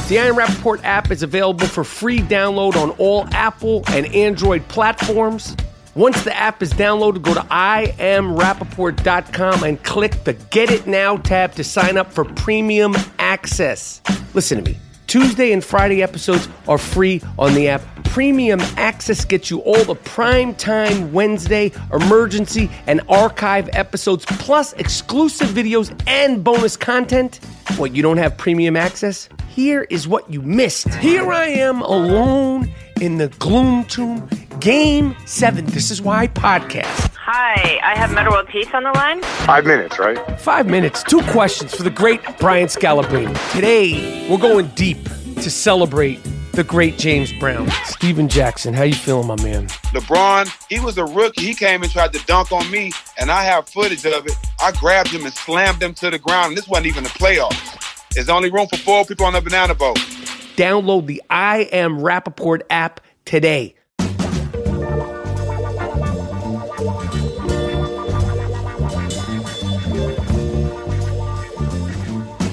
The I Am Rapaport app is available for free download on all Apple and Android platforms. Once the app is downloaded, go to IamRapaport.com and click the Get It Now tab to sign up for premium access. Listen to me. Tuesday and Friday episodes are free on the app. Premium access gets you all the primetime Wednesday, emergency, and archive episodes, plus exclusive videos and bonus content. What, you don't have premium access? Here is what you missed. Here I am alone in the gloom tomb. Game 7. This is why I podcast. Hi, I have Metal World Peace on the line. 5 minutes, right? 5 minutes, 2 questions for the great Brian Scalabrine. Today, we're going deep to celebrate the great James Brown. Steven Jackson, how you feeling, my man? LeBron, he was a rookie. He came and tried to dunk on me, and I have footage of it. I grabbed him and slammed him to the ground, and this wasn't even the playoffs. There's only room for 4 people on the banana boat. Download the I Am Rapaport app today.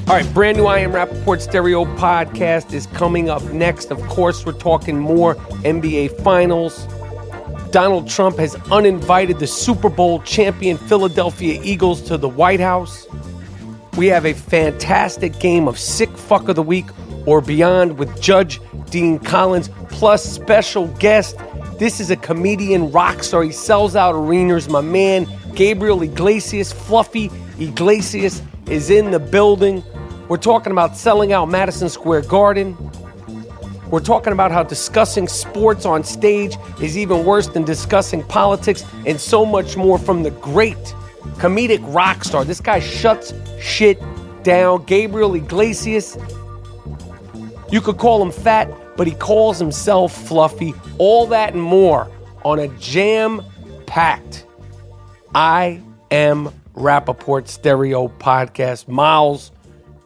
All right, brand new I Am Rapaport Stereo podcast is coming up next. Of course, we're talking more NBA Finals. Donald Trump has uninvited the Super Bowl champion Philadelphia Eagles to the White House. We have a fantastic game of Sick Fuck of the Week or Beyond with Judge Dean Collins, plus special guest. This is a comedian rock star. He sells out arenas. My man, Gabriel Iglesias, Fluffy Iglesias, is in the building. We're talking about selling out Madison Square Garden. We're talking about how discussing sports on stage is even worse than discussing politics, and so much more from the great comedic rock star. This guy shuts shit down. Gabriel Iglesias. You could call him fat, but he calls himself fluffy. All that and more on a jam-packed I Am Rapaport Stereo podcast. Miles,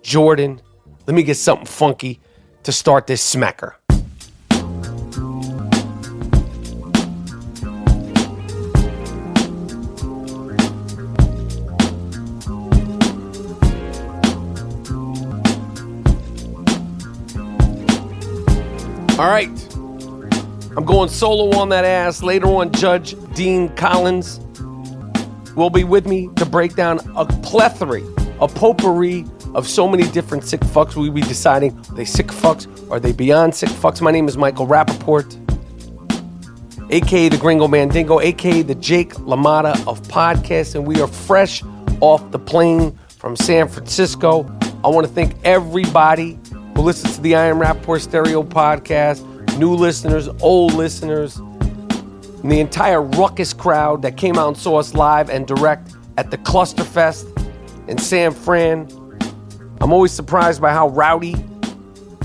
Jordan, let me get something funky to start this smacker. All right, I'm going solo on that ass. Later on, Judge Dean Collins will be with me to break down a plethora, a potpourri of so many different sick fucks. We'll be deciding, are they sick fucks? Are they beyond sick fucks? My name is Michael Rapaport, a.k.a. the Gringo Mandingo, a.k.a. the Jake LaMotta of podcasts, and we are fresh off the plane from San Francisco. I want to thank everybody who listens to the I Am Rapaport Stereo podcast, new listeners, old listeners, and the entire ruckus crowd that came out and saw us live and direct at the Clusterfest in San Fran. I'm always surprised by how rowdy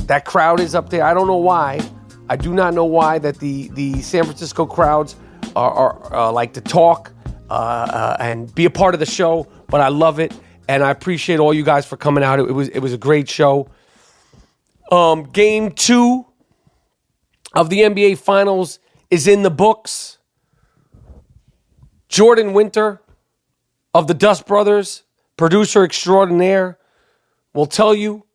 that crowd is up there. I don't know why. I do not know why that the San Francisco crowds are like to talk and be a part of the show, but I love it, and I appreciate all you guys for coming out. It was a great show. Game 2 of the NBA Finals is in the books. Jordan Winter of the Dust Brothers, producer extraordinaire, will tell you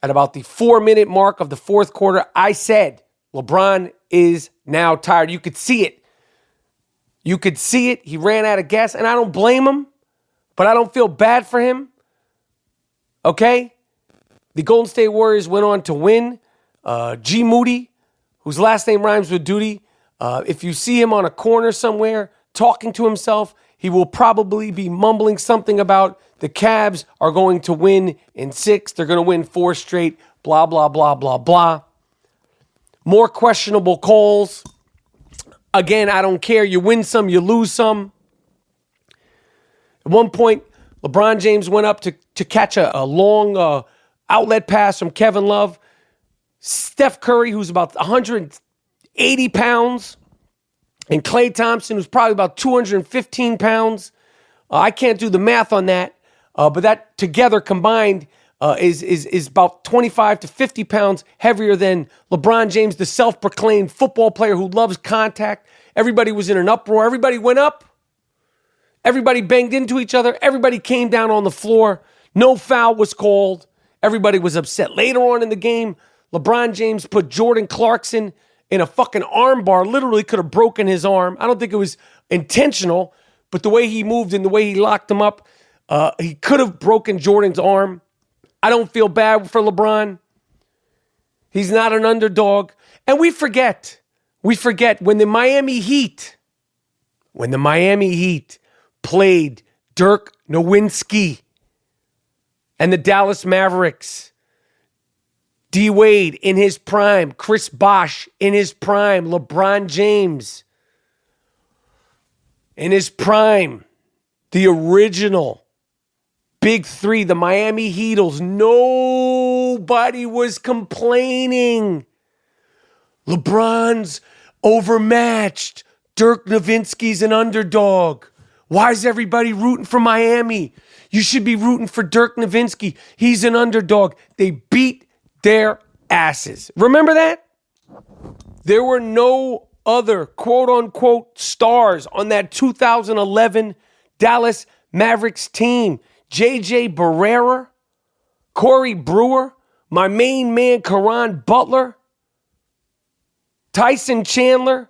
at about the 4-minute mark of the fourth quarter, I said LeBron is now tired. You could see it. You could see it. He ran out of gas, and I don't blame him, but I don't feel bad for him. Okay? The Golden State Warriors went on to win. G. Moody, whose last name rhymes with duty, if you see him on a corner somewhere talking to himself, he will probably be mumbling something about the Cavs are going to win in 6. They're going to win 4 straight, blah, blah, blah, blah, blah. More questionable calls. Again, I don't care. You win some, you lose some. At one point, LeBron James went up to catch a long outlet pass from Kevin Love. Steph Curry, who's about 180 pounds, and Klay Thompson, who's probably about 215 pounds. I can't do the math on that, but that together combined is about 25 to 50 pounds heavier than LeBron James, the self-proclaimed football player who loves contact. Everybody was in an uproar. Everybody went up. Everybody banged into each other. Everybody came down on the floor. No foul was called. Everybody was upset. Later on in the game, LeBron James put Jordan Clarkson in a fucking arm bar, literally could have broken his arm. I don't think it was intentional, but the way he moved and the way he locked him up, he could have broken Jordan's arm. I don't feel bad for LeBron. He's not an underdog. And we forget when the Miami Heat played Dirk Nowitzki and the Dallas Mavericks, D. Wade in his prime, Chris Bosh in his prime, LeBron James in his prime, the original Big Three, the Miami Heatles, nobody was complaining. LeBron's overmatched. Dirk Nowitzki's an underdog. Why is everybody rooting for Miami? You should be rooting for Dirk Nowitzki. He's an underdog. They beat their asses. Remember that? There were no other quote-unquote stars on that 2011 Dallas Mavericks team. J.J. Barrera, Corey Brewer, my main man Caron Butler, Tyson Chandler,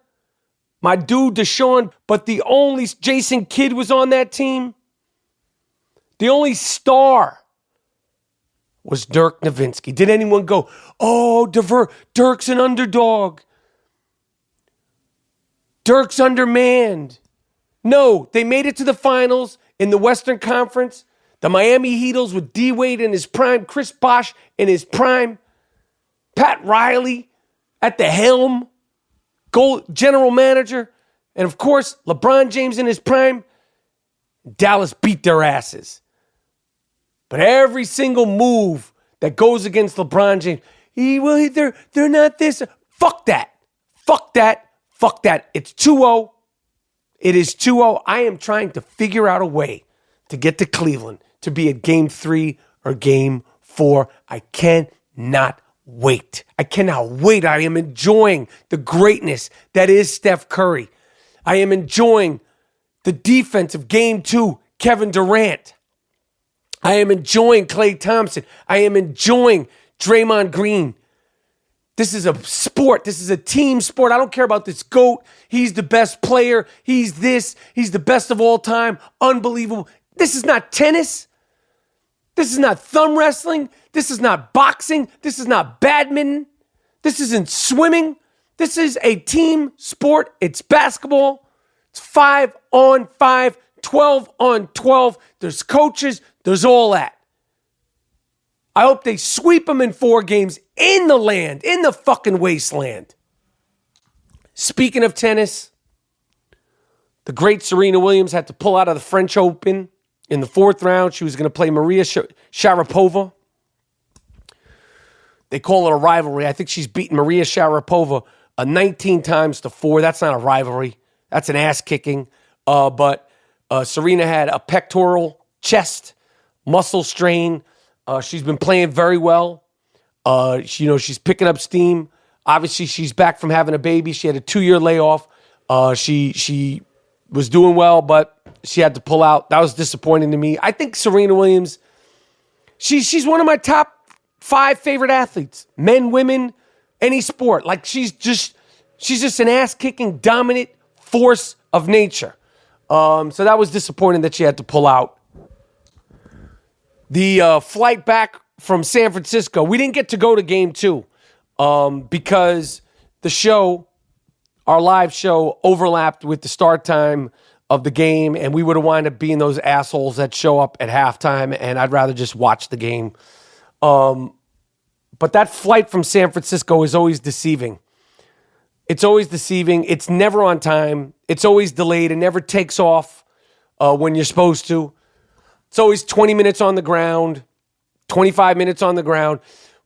my dude Deshaun, but the only Jason Kidd was on that team. The only star was Dirk Nowitzki. Did anyone go, oh, Dirk's an underdog. Dirk's undermanned. No, they made it to the finals in the Western Conference. The Miami Heatles with D. Wade in his prime, Chris Bosh in his prime, Pat Riley at the helm, general manager, and of course, LeBron James in his prime. Dallas beat their asses. But every single move that goes against LeBron James, they're not this. Fuck that. Fuck that. Fuck that. It's 2-0. It is 2-0. I am trying to figure out a way to get to Cleveland to be at Game 3 or Game 4. I cannot wait. I cannot wait. I am enjoying the greatness that is Steph Curry. I am enjoying the defense of Game 2, Kevin Durant. I am enjoying Klay Thompson. I am enjoying Draymond Green. This is a sport. This is a team sport. I don't care about this GOAT. He's the best player. He's this. He's the best of all time. Unbelievable. This is not tennis. This is not thumb wrestling. This is not boxing. This is not badminton. This isn't swimming. This is a team sport. It's basketball. It's 5-on-5, 12-on-12. There's coaches. There's all that. I hope they sweep them in 4 games in the land, in the fucking wasteland. Speaking of tennis, the great Serena Williams had to pull out of the French Open in the 4th round. She was going to play Maria Sharapova. They call it a rivalry. I think she's beaten Maria Sharapova 19 times to 4. That's not a rivalry. That's an ass kicking. But Serena had a pectoral chest muscle strain. She's been playing very well. She's picking up steam. Obviously, she's back from having a baby. She had a 2-year layoff. She was doing well, but she had to pull out. That was disappointing to me. I think Serena Williams, she's one of my top 5 favorite athletes. Men, women, any sport. Like she's just an ass-kicking, dominant force of nature. So that was disappointing that she had to pull out. The flight back from San Francisco, we didn't get to go to Game 2 because the show, our live show, overlapped with the start time of the game, and we would have wound up being those assholes that show up at halftime, and I'd rather just watch the game. But that flight from San Francisco is always deceiving. It's always deceiving. It's never on time. It's always delayed. It never takes off when you're supposed to. It's always 20 minutes on the ground, 25 minutes on the ground.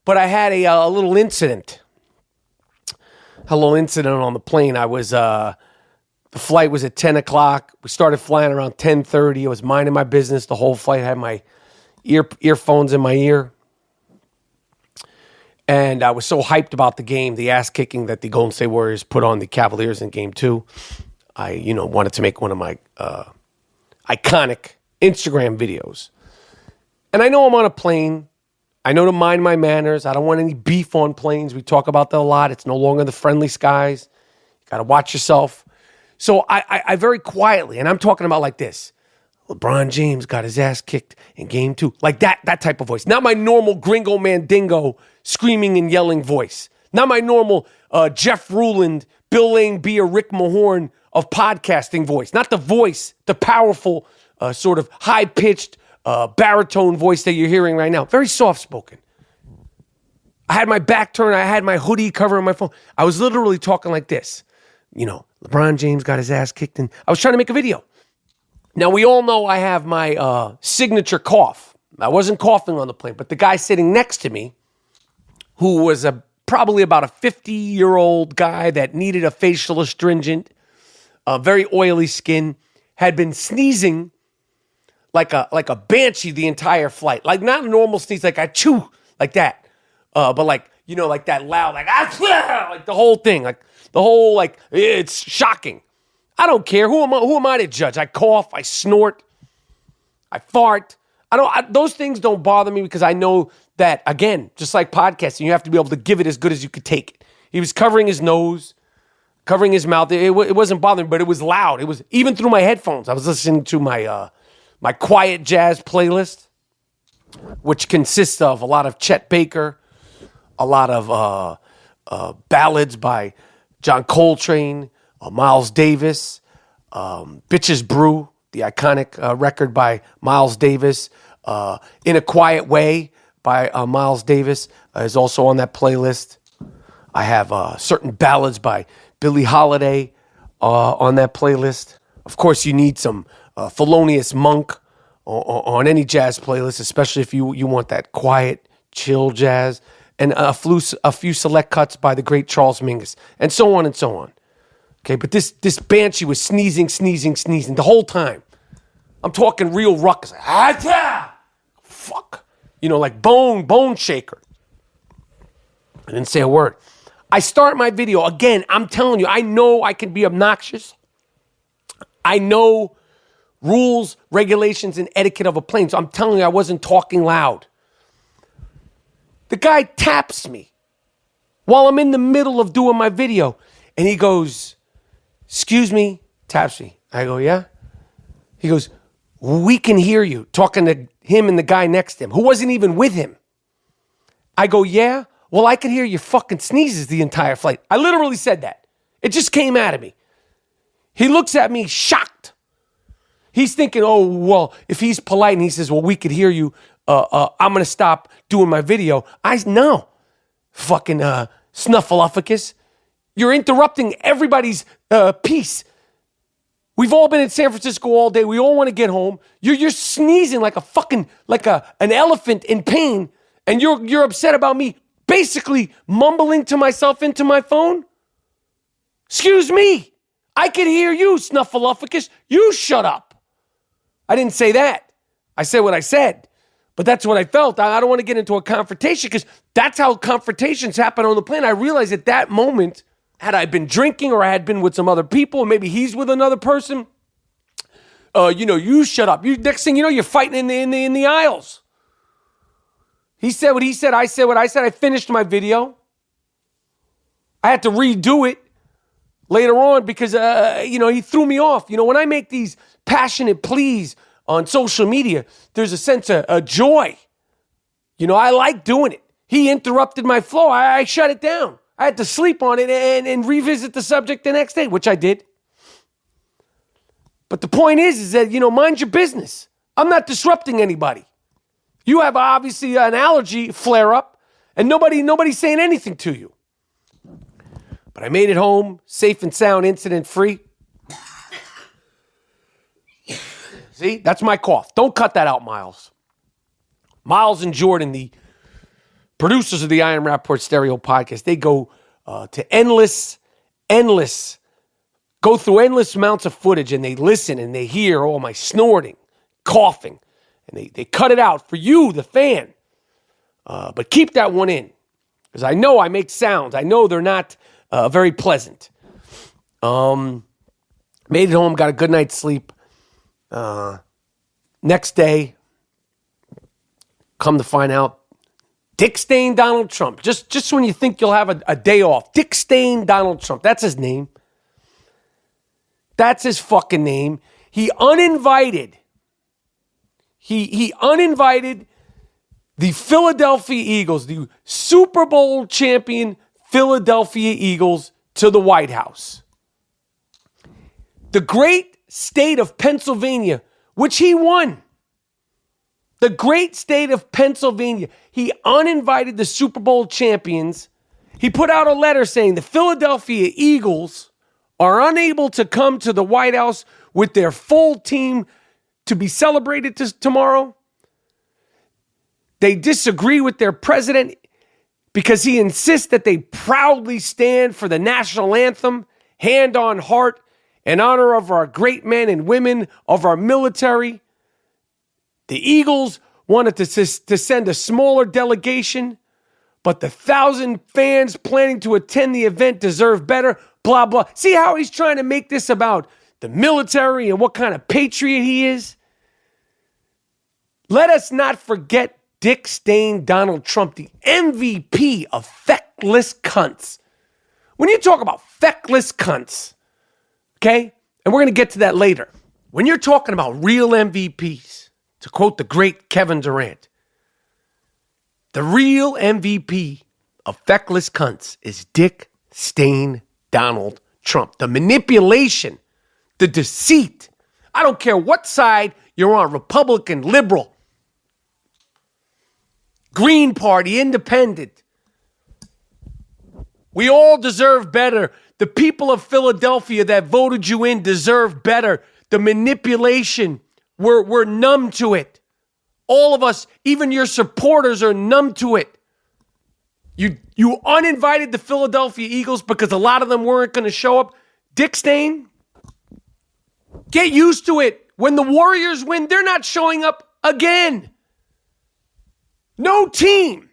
But I had a little incident. A little incident on the plane. I was, the flight was at 10 o'clock. We started flying around 10:30. I was minding my business the whole flight. I had my earphones in my ear. And I was so hyped about the game, the ass kicking that the Golden State Warriors put on the Cavaliers in Game 2. I, wanted to make one of my iconic Instagram videos. And I know I'm on a plane. I know to mind my manners. I don't want any beef on planes. We talk about that a lot. It's no longer the friendly skies. You got to watch yourself. So I very quietly, and I'm talking about like this. LeBron James got his ass kicked in game 2. Like that type of voice. Not my normal Gringo Mandingo screaming and yelling voice. Not my normal Jeff Ruland, Bill Lane, Beer, Rick Mahorn of podcasting voice. Not the voice, the powerful sort of high-pitched baritone voice that you're hearing right now. Very soft-spoken. I had my back turned. I had my hoodie covering my phone. I was literally talking like this. LeBron James got his ass kicked, and I was trying to make a video. Now, we all know I have my signature cough. I wasn't coughing on the plane, but the guy sitting next to me, who was probably about a 50-year-old guy that needed a facial astringent, very oily skin, had been sneezing like a banshee the entire flight. Like not a normal sneeze, like I chew like that. But like that loud, like the whole thing, like the whole, like, it's shocking. I don't care. Who am I to judge? I cough, I snort, I fart. Those things don't bother me because I know that, again, just like podcasting, you have to be able to give it as good as you could take it. He was covering his nose, covering his mouth. It wasn't bothering me, but it was loud. It was even through my headphones. I was listening to my my quiet jazz playlist, which consists of a lot of Chet Baker, a lot of ballads by John Coltrane, Miles Davis, Bitches Brew, the iconic record by Miles Davis, In a Quiet Way by Miles Davis is also on that playlist. I have certain ballads by Billie Holiday on that playlist. Of course, you need some Thelonious Monk on any jazz playlist, especially if you want that quiet, chill jazz, and a few select cuts by the great Charles Mingus, and so on and so on. Okay, but this banshee was sneezing the whole time. I'm talking real ruckus. Fuck. Like bone shaker. I didn't say a word. I start my video. Again, I'm telling you, I know I can be obnoxious. I know rules, regulations, and etiquette of a plane. So I'm telling you, I wasn't talking loud. The guy taps me while I'm in the middle of doing my video. And he goes, "Excuse me," taps me. I go, "Yeah?" He goes, "We can hear you," talking to him and the guy next to him, who wasn't even with him. I go, "Yeah? Well, I could hear your fucking sneezes the entire flight." I literally said that. It just came out of me. He looks at me shocked. He's thinking, oh, well, if he's polite and he says, "Well, we could hear you, I'm going to stop doing my video." No, fucking snuffleupagus. You're interrupting everybody's peace. We've all been in San Francisco all day. We all want to get home. You're sneezing like an elephant in pain, and you're upset about me basically mumbling to myself into my phone? Excuse me. I can hear you, snuffleupagus. You shut up. I didn't say that. I said what I said. But that's what I felt. I don't want to get into a confrontation because that's how confrontations happen on the plane. I realized at that moment, had I been drinking or I had been with some other people, or maybe he's with another person, you shut up. Next thing you know, you're fighting in the aisles. He said what he said. I said what I said. I finished my video. I had to redo it later on because, he threw me off. When I make these passionate pleas on social media, there's a sense of joy. I like doing it. He interrupted my flow. I shut it down. I had to sleep on it and revisit the subject the next day, which I did. But the point is that, mind your business. I'm not disrupting anybody. You have obviously an allergy flare up and nobody's saying anything to you. But I made it home, safe and sound, incident free. See, that's my cough. Don't cut that out, Miles. Miles and Jordan, the producers of the I Am RAPAPORT Stereo podcast, they go to go through endless amounts of footage, and they listen and they hear all my snorting, coughing, and they cut it out for you, the fan. But keep that one in, because I know I make sounds. I know they're not very pleasant. Made it home, got a good night's sleep. Next day, come to find out, Dick Stain Donald Trump. Just when you think you'll have a day off. Dick Stain Donald Trump. That's his name. That's his fucking name. He uninvited. He uninvited the Philadelphia Eagles, the Super Bowl champion Philadelphia Eagles, to the White House. The great state of Pennsylvania, which he won. The great state of Pennsylvania. He uninvited the Super Bowl champions. He put out a letter saying the Philadelphia Eagles are unable to come to the White House with their full team to be celebrated tomorrow. They disagree with their president because he insists that they proudly stand for the national anthem, hand on heart, in honor of our great men and women of our military. The Eagles wanted to send a smaller delegation, but the 1,000 fans planning to attend the event deserve better, blah, blah. See how he's trying to make this about the military and what kind of patriot he is? Let us not forget Dick Stain Donald Trump, the MVP of feckless cunts. When you talk about feckless cunts, okay, and we're going to get to that later, when you're talking about real MVPs, to quote the great Kevin Durant, the real MVP of feckless cunts is Dick Stain Donald Trump. The manipulation, the deceit. I don't care what side you're on, Republican, liberal, Green Party, Independent. We all deserve better. The people of Philadelphia that voted you in deserve better. The manipulation, we're numb to it. All of us, even your supporters, are numb to it. You uninvited the Philadelphia Eagles because a lot of them weren't going to show up. Dick Stain, get used to it. When the Warriors win, they're not showing up again. No team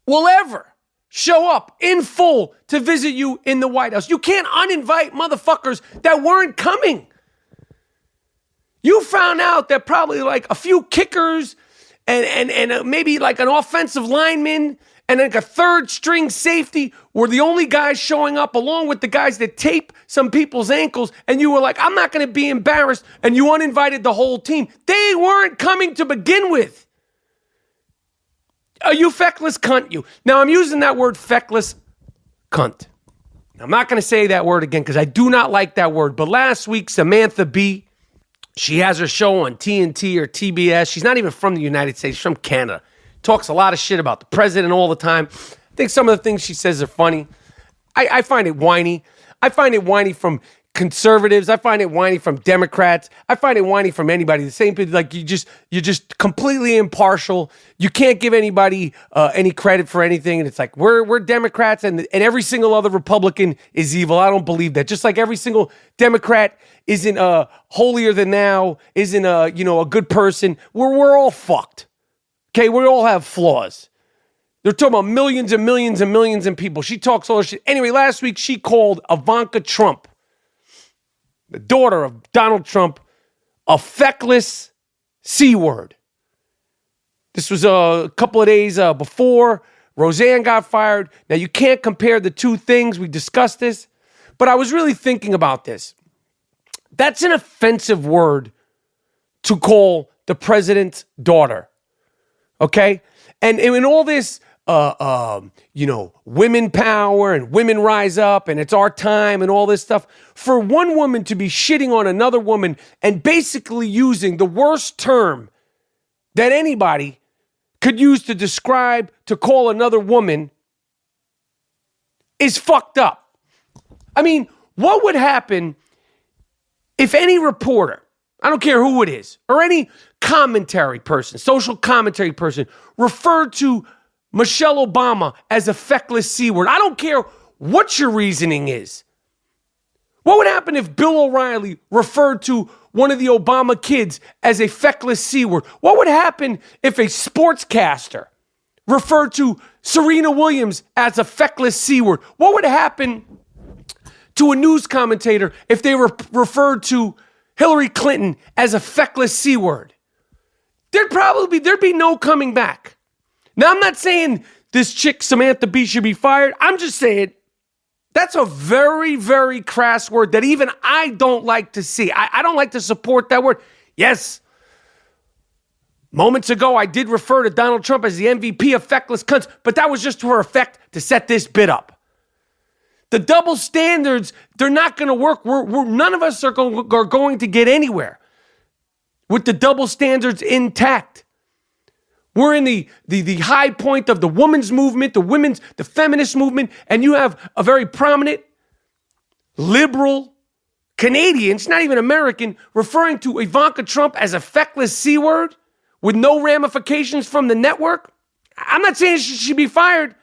will ever show up in full to visit you in the White House. You can't uninvite motherfuckers that weren't coming. You found out that probably like a few kickers and maybe like an offensive lineman and like a third string safety were the only guys showing up, along with the guys that tape some people's ankles. And you were like, I'm not going to be embarrassed. And you uninvited the whole team. They weren't coming to begin with. You feckless cunt, you. Now, I'm using that word feckless cunt. I'm not going to say that word again because I do not like that word. But last week, Samantha Bee, she has her show on TNT or TBS. She's not even from the United States. She's from Canada. Talks a lot of shit about the president all the time. I think some of the things she says are funny. I find it whiny. I find it whiny from conservatives. I find it whiny from Democrats. I find it whiny from anybody. The same people, like you're just completely impartial. You can't give anybody any credit for anything. And it's like we're Democrats and every single other Republican is evil. I don't believe that. Just like every single Democrat isn't holier than thou, isn't a good person. We're all fucked. Okay, we all have flaws. They're talking about millions and millions and millions of people. She talks all this shit. Anyway, last week she called Ivanka Trump, the daughter of Donald Trump, a feckless C-word. This was a couple of days before Roseanne got fired. Now, you can't compare the two things. We discussed this. But I was really thinking about this. That's an offensive word to call the president's daughter. Okay? And in all this, women power and women rise up and it's our time and all this stuff, for one woman to be shitting on another woman and basically using the worst term that anybody could use to describe, to call another woman, is fucked up. I mean, what would happen if any reporter, I don't care who it is, or any commentary person, social commentary person, referred to Michelle Obama as a feckless C-word? I don't care what your reasoning is. What would happen if Bill O'Reilly referred to one of the Obama kids as a feckless C-word? What would happen if a sportscaster referred to Serena Williams as a feckless C-word? What would happen to a news commentator if they referred to Hillary Clinton as a feckless C-word? There'd be no coming back. Now, I'm not saying this chick, Samantha Bee, should be fired. I'm just saying that's a very, very crass word that even I don't like to see. I don't like to support that word. Yes, moments ago, I did refer to Donald Trump as the MVP of feckless cunts, but that was just for effect to set this bit up. The double standards, they're not going to work. None of us are going to get anywhere with the double standards intact. We're in the high point of the women's movement, the feminist movement, and you have a very prominent liberal Canadian, it's not even American, referring to Ivanka Trump as a feckless C word with no ramifications from the network. I'm not saying she should be fired,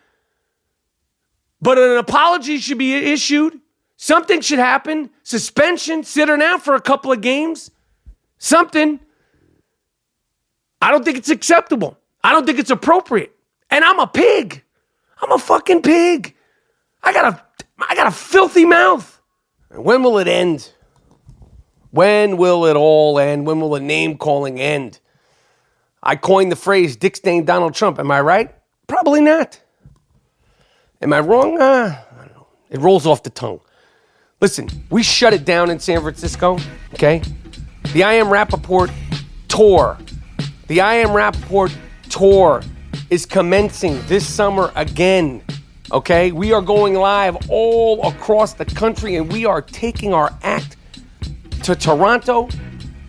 but an apology should be issued. Something should happen. Suspension, sit her down for a couple of games. Something. I don't think it's acceptable. I don't think it's appropriate. And I'm a pig. I'm a fucking pig. I got a filthy mouth. And when will it end? When will it all end? When will the name calling end? I coined the phrase Dick Stain Donald Trump. Am I right? Probably not. Am I wrong? I don't know. It rolls off the tongue. Listen, we shut it down in San Francisco, okay? The I Am RAPAPORT tour. The I Am RAPAPORT tour is commencing this summer again, okay? We are going live all across the country, and we are taking our act to Toronto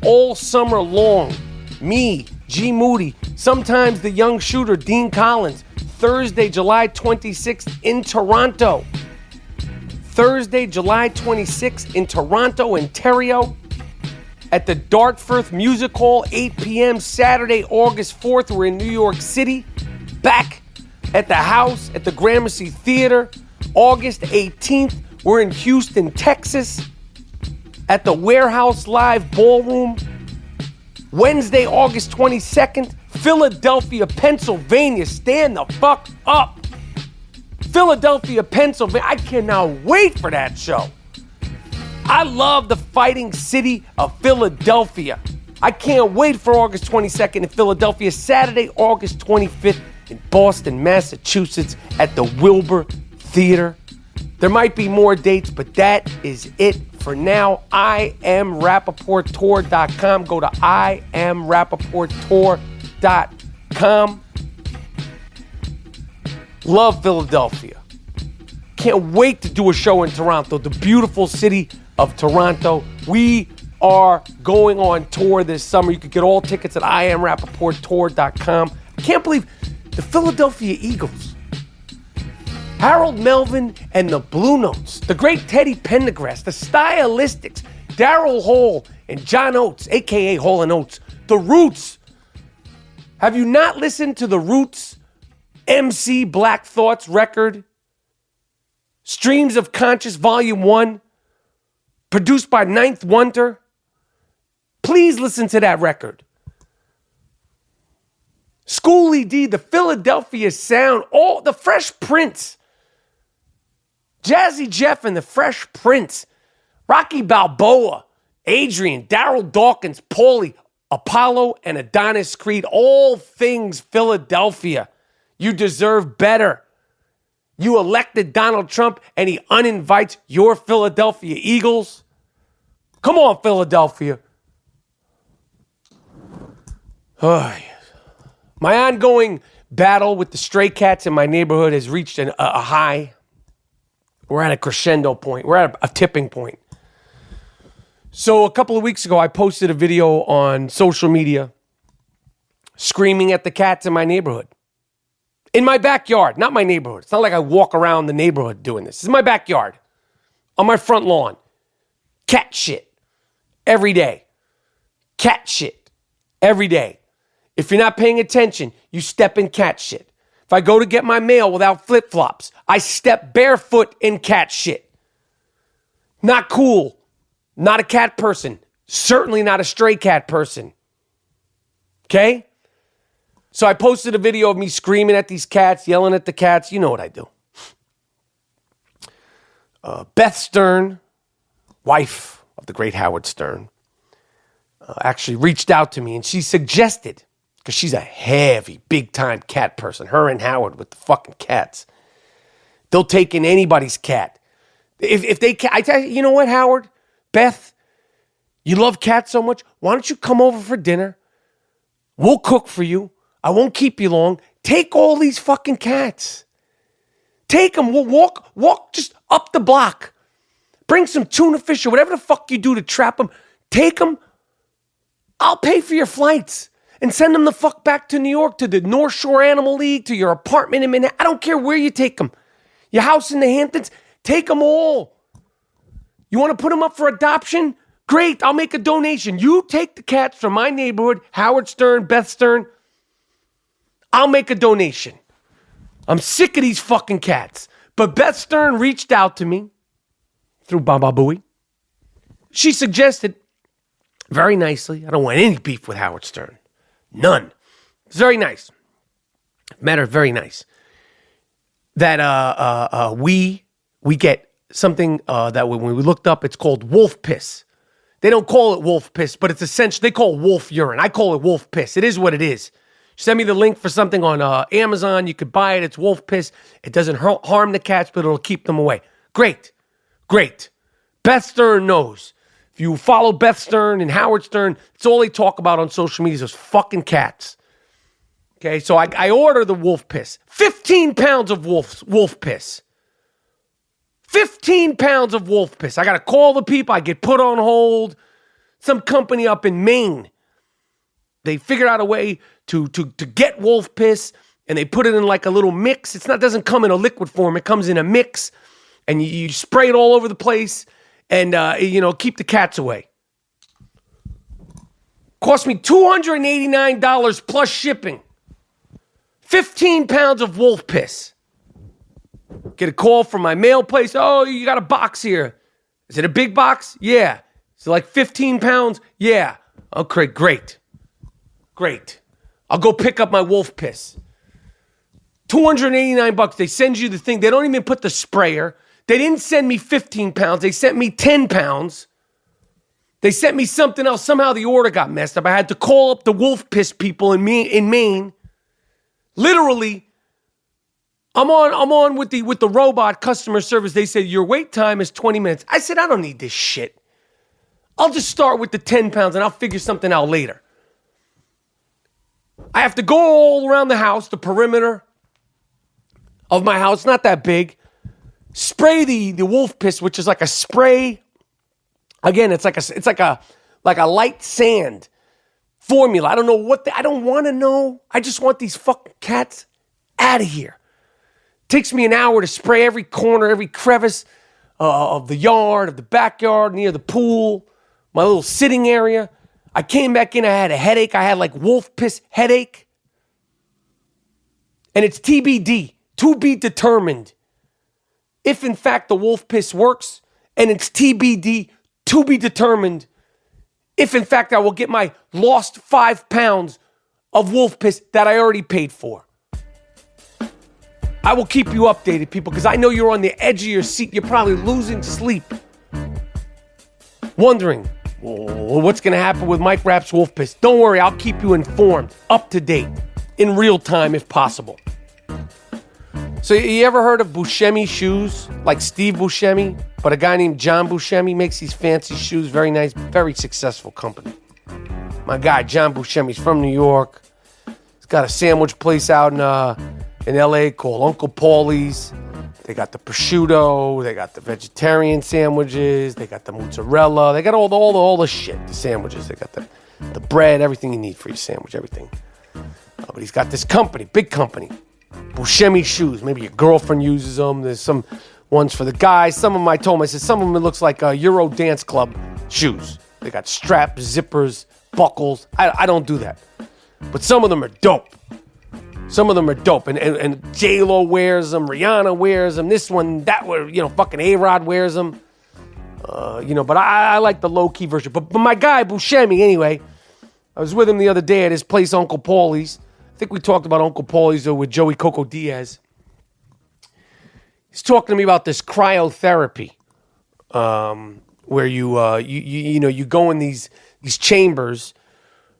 all summer long. Me, G. Moody, sometimes the young shooter, Dean Collins, Thursday, July 26th in Toronto. Thursday, July 26th in Toronto, Ontario. At the Dartford Music Hall, 8 p.m. Saturday, August 4th, we're in New York City. Back at the house at the Gramercy Theater, August 18th, we're in Houston, Texas, at the Warehouse Live Ballroom. Wednesday, August 22nd, Philadelphia, Pennsylvania. Stand the fuck up. Philadelphia, Pennsylvania. I cannot wait for that show. I love the fighting city of Philadelphia. I can't wait for August 22nd in Philadelphia. Saturday, August 25th in Boston, Massachusetts at the Wilbur Theater. There might be more dates, but that is it for now. I am RapaportTour.com. Go to IamRapaportTour.com. Love Philadelphia. Can't wait to do a show in Toronto, the beautiful city of Toronto. We are going on tour this summer. You can get all tickets at IamRapaportTour.com. I can't believe the Philadelphia Eagles, Harold Melvin and the Blue Notes, the great Teddy Pendergrass, the Stylistics, Daryl Hall and John Oates, a.k.a. Hall & Oates, the Roots. Have you not listened to the Roots MC Black Thoughts record? Streams of Conscious Volume 1, produced by Ninth Wonder. Please listen to that record. Schoolie D, the Philadelphia Sound, all the Fresh Prince, Jazzy Jeff and the Fresh Prince, Rocky Balboa, Adrian, Daryl Dawkins, Paulie, Apollo, and Adonis Creed. All things Philadelphia. You deserve better. You elected Donald Trump and he uninvites your Philadelphia Eagles. Come on, Philadelphia. Oh, yes. My ongoing battle with the stray cats in my neighborhood has reached a high. We're at a crescendo point. We're at a tipping point. So a couple of weeks ago, I posted a video on social media screaming at the cats in my neighborhood. In my backyard, not my neighborhood. It's not like I walk around the neighborhood doing this. This is my backyard, on my front lawn. Cat shit every day. Cat shit every day. If you're not paying attention, you step in cat shit. If I go to get my mail without flip-flops, I step barefoot in cat shit. Not cool. Not a cat person. Certainly not a stray cat person. Okay? So I posted a video of me screaming at these cats, yelling at the cats. You know what I do. Beth Stern, wife of the great Howard Stern, actually reached out to me and she suggested, because she's a heavy, big-time cat person. Her and Howard with the fucking cats. They'll take in anybody's cat. If they, I tell you, you know what, Howard? Beth, you love cats so much. Why don't you come over for dinner? We'll cook for you. I won't keep you long. Take all these fucking cats. Take them. We'll walk just up the block. Bring some tuna fish or whatever the fuck you do to trap them. Take them. I'll pay for your flights and send them the fuck back to New York, to the North Shore Animal League, to your apartment in Manhattan. I don't care where you take them. Your house in the Hamptons, take them all. You want to put them up for adoption? Great, I'll make a donation. You take the cats from my neighborhood, Howard Stern, Beth Stern. I'll make a donation. I'm sick of these fucking cats. But Beth Stern reached out to me through Baba Booey. She suggested, very nicely, I don't want any beef with Howard Stern. None. It's very nice. Matter of very nice. That we get something that when we looked up, it's called wolf piss. They don't call it wolf piss, but it's essentially, they call it wolf urine. I call it wolf piss. It is what it is. Send me the link for something on Amazon. You could buy it. It's wolf piss. It doesn't harm the cats, but it'll keep them away. Great. Beth Stern knows. If you follow Beth Stern and Howard Stern, it's all they talk about on social media is those fucking cats. Okay, so I order the wolf piss. 15 pounds of wolf piss. 15 pounds of wolf piss. I got to call the people. I get put on hold. Some company up in Maine. They figured out a way to get wolf piss, and they put it in like a little mix. It doesn't come in a liquid form. It comes in a mix, and you spray it all over the place, and keep the cats away. Cost me $289 plus shipping. 15 pounds of wolf piss. Get a call from my mail place. Oh, you got a box here. Is it a big box? Yeah. Is it like 15 pounds? Yeah. Okay, great. I'll go pick up my wolf piss. $289. They send you the thing. They don't even put the sprayer. They didn't send me 15 pounds. They sent me 10 pounds. They sent me something else. Somehow the order got messed up. I had to call up the wolf piss people in Maine. Literally, I'm on with the robot customer service. They said, your wait time is 20 minutes. I said, I don't need this shit. I'll just start with the 10 pounds and I'll figure something out later. I have to go all around the house, the perimeter of my house, not that big. Spray the wolf piss, which is like a spray. Again, it's like a light sand formula. I don't know I don't want to know. I just want these fucking cats out of here. Takes me an hour to spray every corner, every crevice of the yard, of the backyard, near the pool, my little sitting area. I came back in, I had a headache. I had like wolf piss headache. And it's TBD, to be determined, if in fact the wolf piss works. And it's TBD, to be determined, if in fact I will get my lost 5 pounds of wolf piss that I already paid for. I will keep you updated, people, because I know you're on the edge of your seat. You're probably losing sleep, wondering, what's going to happen with Mike Rapp's wolf piss? Don't worry, I'll keep you informed, up to date, in real time if possible. So you ever heard of Buscemi Shoes? Like Steve Buscemi, but a guy named John Buscemi makes these fancy shoes. Very nice, very successful company. My guy, John Buscemi's from New York. He's got a sandwich place out in LA called Uncle Paulie's. They got the prosciutto, they got the vegetarian sandwiches, they got the mozzarella, they got all the shit, the sandwiches. They got the bread, everything you need for your sandwich, everything. But he's got this company, big company, Buscemi Shoes. Maybe your girlfriend uses them. There's some ones for the guys. Some of them, I told him, I said, some of them it looks like Euro dance club shoes. They got straps, zippers, buckles. I don't do that. But some of them are dope. Some of them are dope. And J-Lo wears them. Rihanna wears them. This one, that one, fucking A-Rod wears them. But I like the low-key version. But my guy, Buscemi, anyway, I was with him the other day at his place, Uncle Paulie's. I think we talked about Uncle Paulie's with Joey Coco Diaz. He's talking to me about this cryotherapy, where you go in these chambers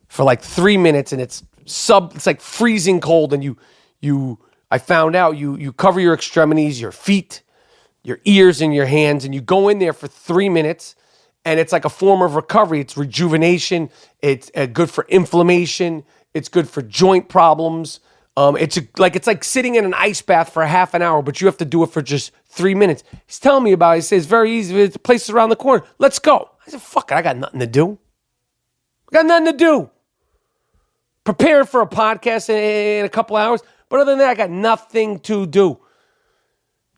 for like 3 minutes, and it's it's like freezing cold, and I found out you cover your extremities, your feet, your ears, and your hands, and you go in there for 3 minutes, and it's like a form of recovery. It's rejuvenation. It's good for inflammation. It's good for joint problems. It's like sitting in an ice bath for a half an hour, but you have to do it for just 3 minutes. He's telling me about it. He says, it's very easy. It's a place around the corner. Let's go. I said, fuck it. I got nothing to do. Preparing for a podcast in a couple hours. But other than that, I got nothing to do.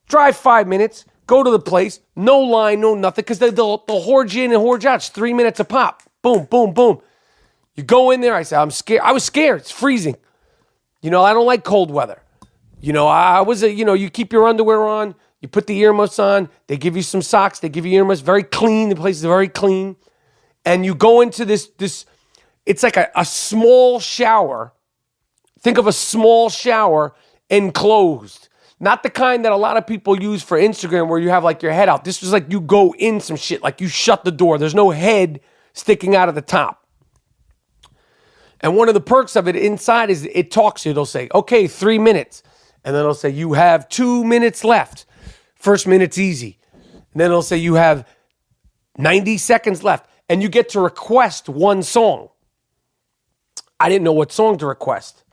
Drive 5 minutes. Go to the place. No line, no nothing. Because they'll hoard you in and hoard you out. It's 3 minutes a pop. Boom, boom, boom. You go in there. I say, I'm scared. I was scared. It's freezing. I don't like cold weather. You keep your underwear on. You put the earmuffs on. They give you some socks. They give you earmuffs. Very clean. The place is very clean. And you go into this it's like a small shower. Think of a small shower enclosed. Not the kind that a lot of people use for Instagram where you have like your head out. This was like you go in some shit. Like you shut the door. There's no head sticking out of the top. And one of the perks of it inside is it talks to you. It'll say, okay, 3 minutes. And then it'll say, you have 2 minutes left. First minute's easy. And then it'll say, you have 90 seconds left. And you get to request one song. I didn't know what song to request.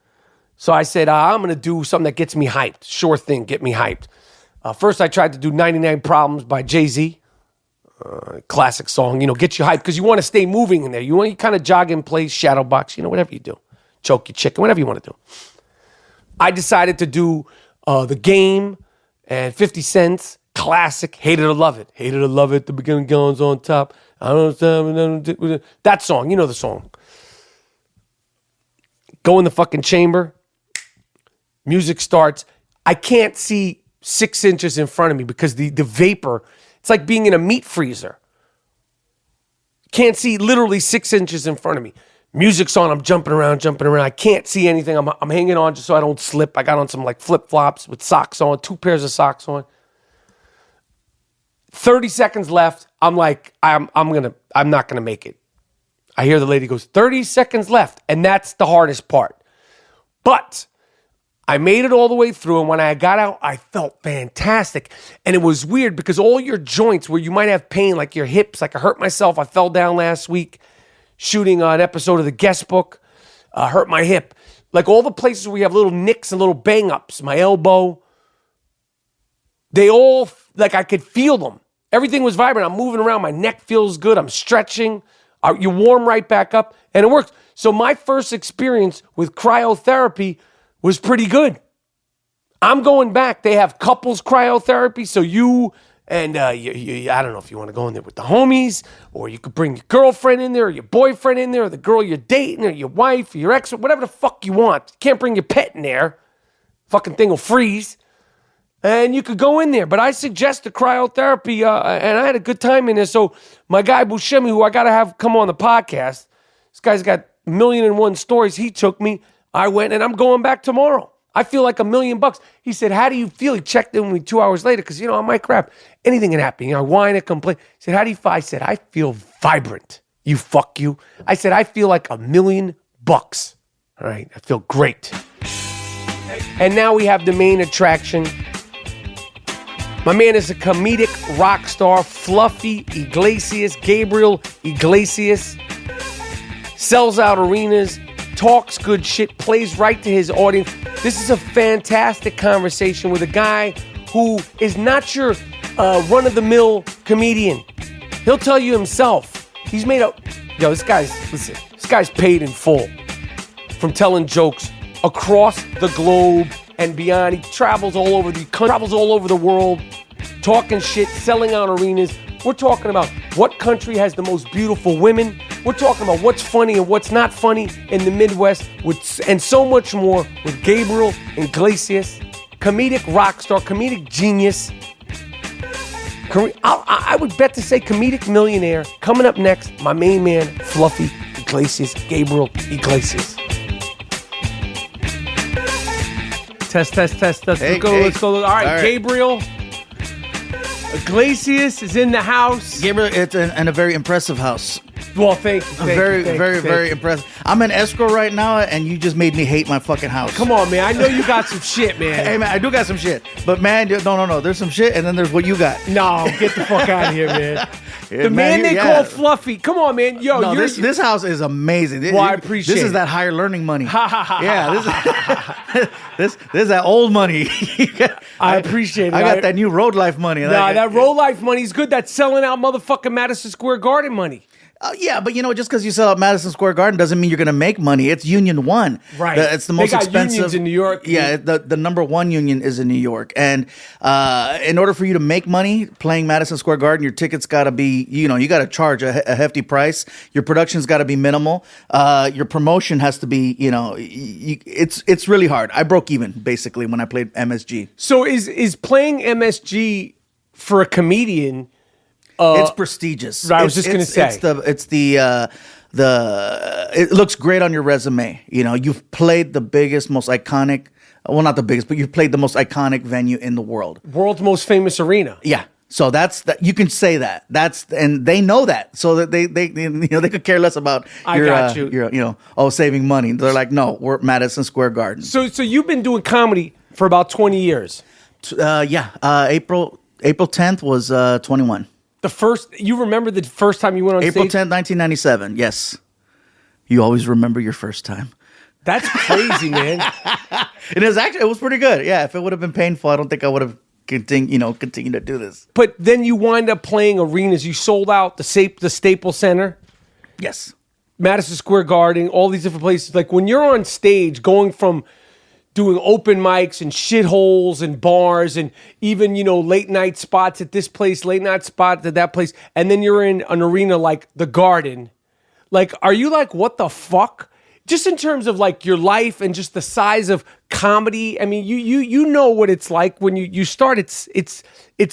So I said, I'm going to do something that gets me hyped. Sure thing, get me hyped. First, I tried to do 99 Problems by Jay-Z. Classic song, get you hyped because you want to stay moving in there. You want to kind of jog in place, shadow box, whatever you do. Choke your chicken, whatever you want to do. I decided to do The Game and 50 Cent's classic, Hate It or Love It. Hate It or Love It, the beginning goes on top. I don't know. That song, the song. Go in the fucking chamber. Music starts. I can't see 6 inches in front of me because the vapor, it's like being in a meat freezer. Can't see literally 6 inches in front of me. Music's on. I'm jumping around. I can't see anything. I'm hanging on just so I don't slip. I got on some like flip-flops with socks on, 2 pairs of socks on. 30 seconds left. I'm like, I'm not gonna make it. I hear the lady goes, 30 seconds left. And that's the hardest part. But I made it all the way through. And when I got out, I felt fantastic. And it was weird because all your joints where you might have pain, like your hips, like I hurt myself. I fell down last week shooting an episode of The Guest Book. Hurt my hip. Like all the places where you have little nicks and little bang ups, my elbow, they all, like I could feel them. Everything was vibrant. I'm moving around. My neck feels good. I'm stretching. You warm right back up, and it works. So my first experience with cryotherapy was pretty good. I'm going back. They have couples cryotherapy, so you and you I don't know if you want to go in there with the homies, or you could bring your girlfriend in there, or your boyfriend in there, or the girl you're dating, or your wife, or your ex, or whatever the fuck you want. You can't bring your pet in there. Fucking thing will freeze. And you could go in there. But I suggested cryotherapy, and I had a good time in there. So my guy Buscemi, who I got to have come on the podcast, this guy's got 1,000,001 stories. He took me. I went, and I'm going back tomorrow. I feel like $1 million. He said, how do you feel? He checked in with me 2 hours later because, I might crap. Anything can happen. I whine and complain. He said, how do you feel? I said, I feel vibrant. You fuck you. I said, I feel like $1 million. All right. I feel great. And now we have the main attraction. My man is a comedic rock star, Fluffy Iglesias, Gabriel Iglesias. Sells out arenas, talks good shit, plays right to his audience. This is a fantastic conversation with a guy who is not your run-of-the-mill comedian. He'll tell you himself. He's made up. This guy's paid in full from telling jokes across the globe and beyond. He travels all over the world, talking shit, selling out arenas. We're talking about what country has the most beautiful women. We're talking about what's funny and what's not funny in the Midwest, and so much more with Gabriel Iglesias, comedic rock star, comedic genius. I would bet to say comedic millionaire. Coming up next, my main man, Fluffy Iglesias, Gabriel Iglesias. Test. Let's go. All right, Gabriel Iglesias is in the house. Gabriel, it's in a very impressive house. Well, thank you. Very impressed. I'm in escrow right now, and you just made me hate my fucking house. Come on, man. I know you got some shit, man. Hey, man, I do got some shit. But, man, no. There's some shit, and then there's what you got. No, get the fuck out of here, man. Yeah, the man they call Fluffy. Come on, man. Yo, no, this house is amazing. Well, I appreciate this is it. that higher learning money. Yeah, this is that old money. I appreciate it. I got that new road life money. Nah, that road life money's good. That's selling out motherfucking Madison Square Garden money. Yeah, but just because you sell out Madison Square Garden doesn't mean you're going to make money. It's Union 1. Right. It's the most expensive. Unions in New York. Yeah, the number 1 union is in New York. And in order for you to make money playing Madison Square Garden, your tickets got to be, you got to charge a hefty price. Your production's got to be minimal. Your promotion has to be, it's really hard. I broke even, basically, when I played MSG. So is playing MSG for a comedian... it's prestigious. I was just going to say. It looks great on your resume. You've played the biggest, most iconic, well, not the biggest, but you've played the most iconic venue in the world. World's most famous arena. Yeah. So that's that. You can say that. And they know that. So that they could care less about your saving money. They're like, no, we're at Madison Square Garden. So you've been doing comedy for about 20 years. April 10th was 21. You remember the first time you went on April stage? 10th, 1997. Yes. You always remember your first time. That's crazy, man. It was pretty good. Yeah, if it would have been painful, I don't think I would have continued to do this. But then you wind up playing arenas. You sold out the Staples Center. Yes. Madison Square Garden, all these different places. Like when you're on stage going from doing open mics and shitholes and bars and even, late night spots at this place, late night spot at that place. And then you're in an arena like the Garden. Like, are you like, what the fuck? Just in terms of like your life and just the size of comedy. I mean, you know what it's like when you start. It's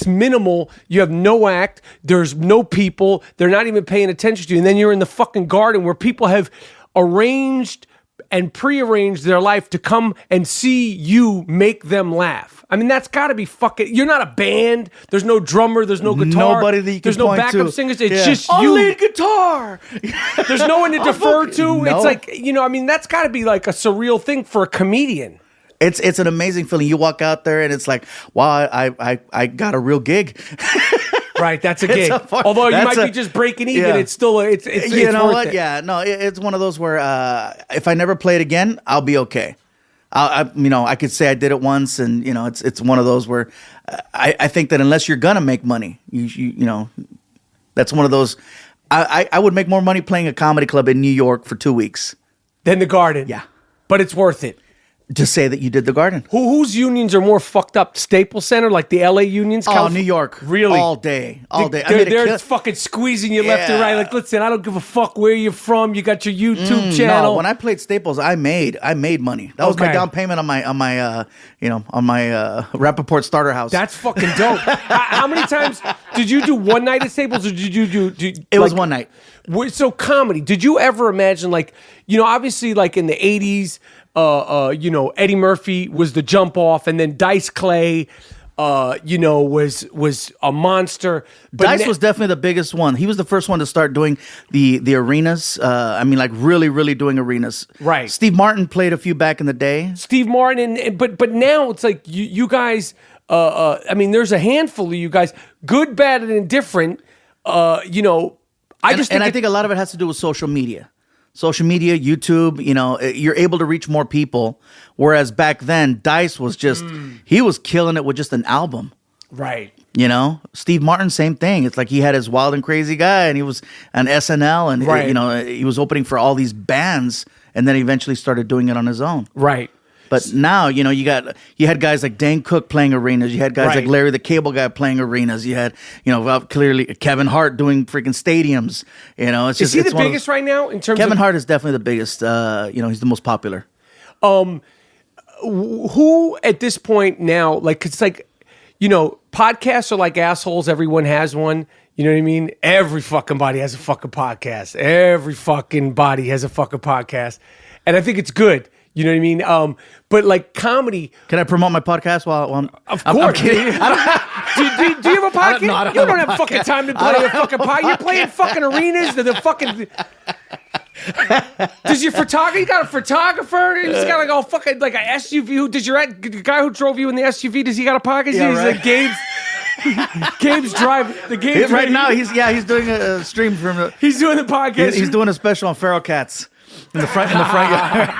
minimal. You have no act. There's no people. They're not even paying attention to you. And then you're in the fucking Garden where people have arranged and prearranged their life to come and see you make them laugh. I mean, that's got to be fucking... You're not a band. There's no drummer. There's no guitar. Nobody that you can There's no point backup to. singers. It's just you. lead guitar. There's no one to defer to. No. It's like, that's got to be like a surreal thing for a comedian. It's an amazing feeling. You walk out there and it's like, wow, I got a real gig. Right, that's a gig. Although you might be just breaking even, it's still it's you know worth what? it. Yeah, no, it's one of those where if I never play it again, I'll be okay. I could say I did it once, and it's one of those where I think that unless you're gonna make money, you that's one of those. I would make more money playing a comedy club in New York for 2 weeks Than the Garden. Yeah, but it's worth it. To say that you did the Garden. Whose unions are more fucked up? Staples Center, like the LA unions? New York. Really? All day. They're fucking squeezing you left and right. Like, listen, I don't give a fuck where you're from. You got your YouTube channel. No, when I played Staples, I made money. That was my down payment on my Rapaport starter house. That's fucking dope. How many times did you do one night at Staples, or did you do? It was one night. So comedy. Did you ever imagine, like, obviously, like in the 80s, Eddie Murphy was the jump off, and then Dice Clay, was a monster. But Dice was definitely the biggest one. He was the first one to start doing the arenas. Like really, really doing arenas. Right. Steve Martin played a few back in the day. Steve Martin, but now it's like you guys. There's a handful of you guys, good, bad, and indifferent. I think a lot of it has to do with social media. Social media, YouTube, you're able to reach more people. Whereas back then, Dice was just, he was killing it with just an album. Right. Steve Martin, same thing. It's like he had his Wild and Crazy Guy, and he was on SNL, and, right. He was opening for all these bands, and then eventually started doing it on his own. Right. But now, you had guys like Dane Cook playing arenas. You had guys like Larry the Cable Guy playing arenas. You had, clearly Kevin Hart doing freaking stadiums. Is he the biggest right now in terms Kevin Hart is definitely the biggest. He's the most popular. Who at this point now, like, it's like, podcasts are like assholes. Everyone has one. You know what I mean? Every fucking body has a fucking podcast. Every fucking body has a fucking podcast. And I think it's good. You know what I mean? But like comedy. Can I promote my podcast while I'm? Of I'm course. kidding. Do you have a podcast? No, I You don't have fucking time to play a fucking podcast. You're playing fucking arenas. The fucking. Does your photographer? You got a photographer? He's got like a fucking like a SUV. Does your the guy who drove you in the SUV? Does he got a podcast? Yeah, He's right. like Gabe's driving. The Gabe's Right now, he's doing a stream from. He's doing the podcast. He's doing a special on feral cats in the front yard.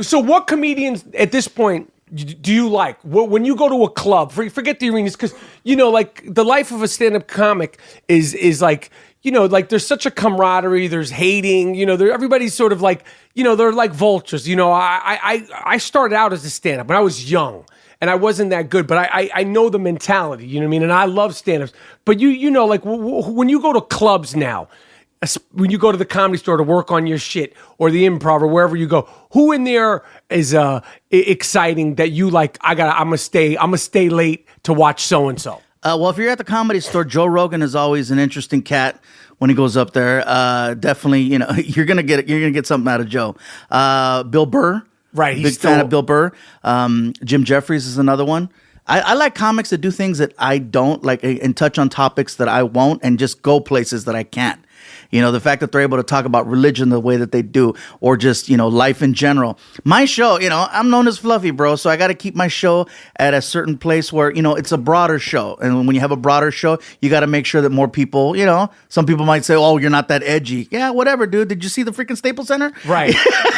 So, what comedians at this point do you like? When you go to a club, forget the arenas, because like the life of a stand-up comic is like. Like there's such a camaraderie. There's hating. Everybody's sort of like, they're like vultures. I started out as a stand-up when I was young, and I wasn't that good, but I know the mentality. You know what I mean? And I love stand-ups. But like when you go to clubs now, when you go to the Comedy Store to work on your shit or the Improv or wherever you go, who in there is exciting that you like? I'm gonna stay late to watch so and so. Well, if you're at the Comedy Store, Joe Rogan is always an interesting cat when he goes up there. Definitely, you're gonna get something out of Joe. Bill Burr, right? Big fan of Bill Burr. Jim Jeffries is another one. I like comics that do things that I don't like and touch on topics that I won't and just go places that I can't. The fact that they're able to talk about religion the way that they do, or just, life in general. My show, I'm known as Fluffy, bro, so I got to keep my show at a certain place where, it's a broader show. And when you have a broader show, you got to make sure that more people, some people might say, oh, you're not that edgy. Yeah, whatever, dude. Did you see the freaking Staples Center? Right.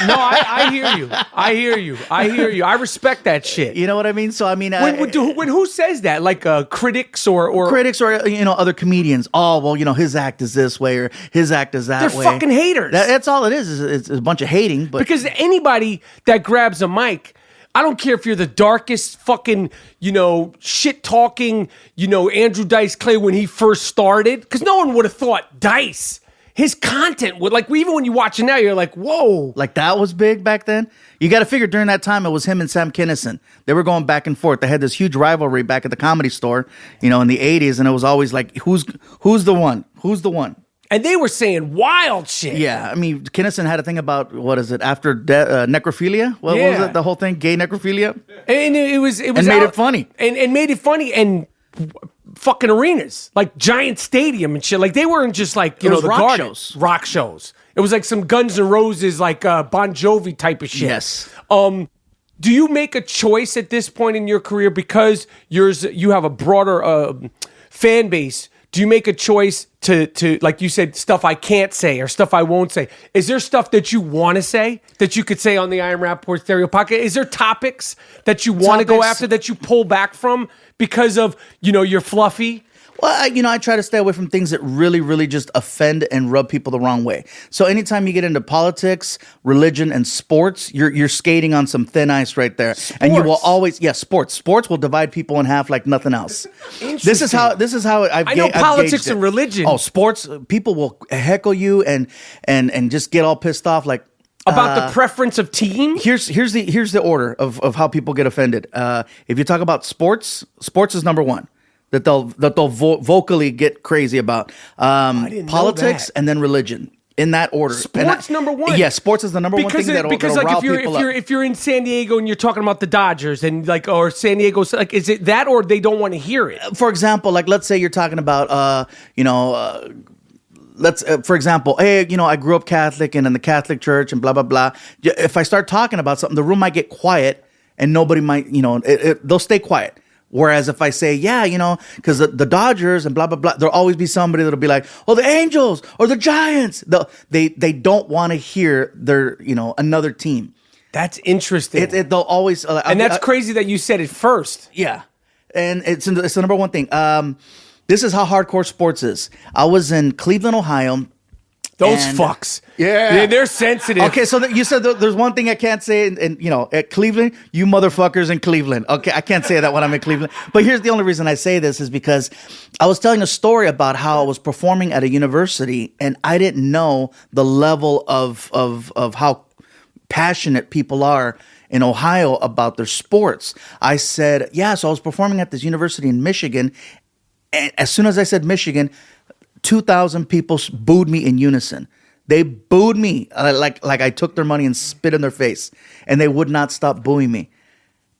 No, I hear you. I hear you. I respect that shit. You know what I mean? So, I mean... when who says that? Like critics or... Critics or, other comedians. Oh, well, his act is this way or his act is that way. They're fucking haters. That's all it is. It's a bunch of hating. But because anybody that grabs a mic, I don't care if you're the darkest fucking, shit talking, Andrew Dice Clay when he first started, because no one would have thought Dice. His content would even when you watch it now, you're like, whoa. Like that was big back then. You got to figure during that time it was him and Sam Kinison. They were going back and forth. They had this huge rivalry back at the Comedy Store, in the 80s, and it was always like, who's the one? Who's the one? And they were saying wild shit. Yeah, I mean, Kinison had a thing about, what is it, after necrophilia? What was it, the whole thing, gay necrophilia? And it was and made it funny. And made it funny and fucking arenas, like giant stadium and shit. Like they weren't just like, It was the rock garden. shows. Rock shows. It was like some Guns N' Roses, like Bon Jovi type of shit. Yes. Do you make a choice at this point in your career because you have a broader fan base? Do you make a choice to like you said, stuff I can't say or stuff I won't say? Is there stuff that you want to say that you could say on the I Am Rapaport Stereo Podcast? Is there topics that you want to go after that you pull back from because of, you're fluffy? Well, I try to stay away from things that really, really just offend and rub people the wrong way. So anytime you get into politics, religion, and sports, you're skating on some thin ice right there. And you will always, sports will divide people in half like nothing else. This is how I know politics and religion. Oh, sports, people will heckle you and just get all pissed off like. About the preference of team? Here's the order of how people get offended. If you talk about sports is number one. That they'll vocally get crazy about politics and then religion in that order. Sports number one. Yeah, sports is the number one thing that'll rile people up. If you're in San Diego and you're talking about the Dodgers and or San Diego, is it that or they don't want to hear it? For example, let's say you're talking about for example, hey, I grew up Catholic and in the Catholic Church and blah blah blah. If I start talking about something, the room might get quiet and nobody might, they'll stay quiet. Whereas if I say, because the Dodgers and blah, blah, blah, there'll always be somebody that'll be like, oh, the Angels or the Giants. They don't want to hear their, another team. That's interesting. They'll always. And that's crazy that you said it first. Yeah. And it's the number one thing. This is how hardcore sports is. I was in Cleveland, Ohio. Those fucks. Yeah. They're sensitive. Okay, so you said there's one thing I can't say, and at Cleveland, you motherfuckers in Cleveland. Okay, I can't say that when I'm in Cleveland. But here's the only reason I say this is because I was telling a story about how I was performing at a university, and I didn't know the level of how passionate people are in Ohio about their sports. I said, so I was performing at this university in Michigan, and as soon as I said Michigan, 2,000 people booed me in unison. They booed me like I took their money and spit in their face, and they would not stop booing me.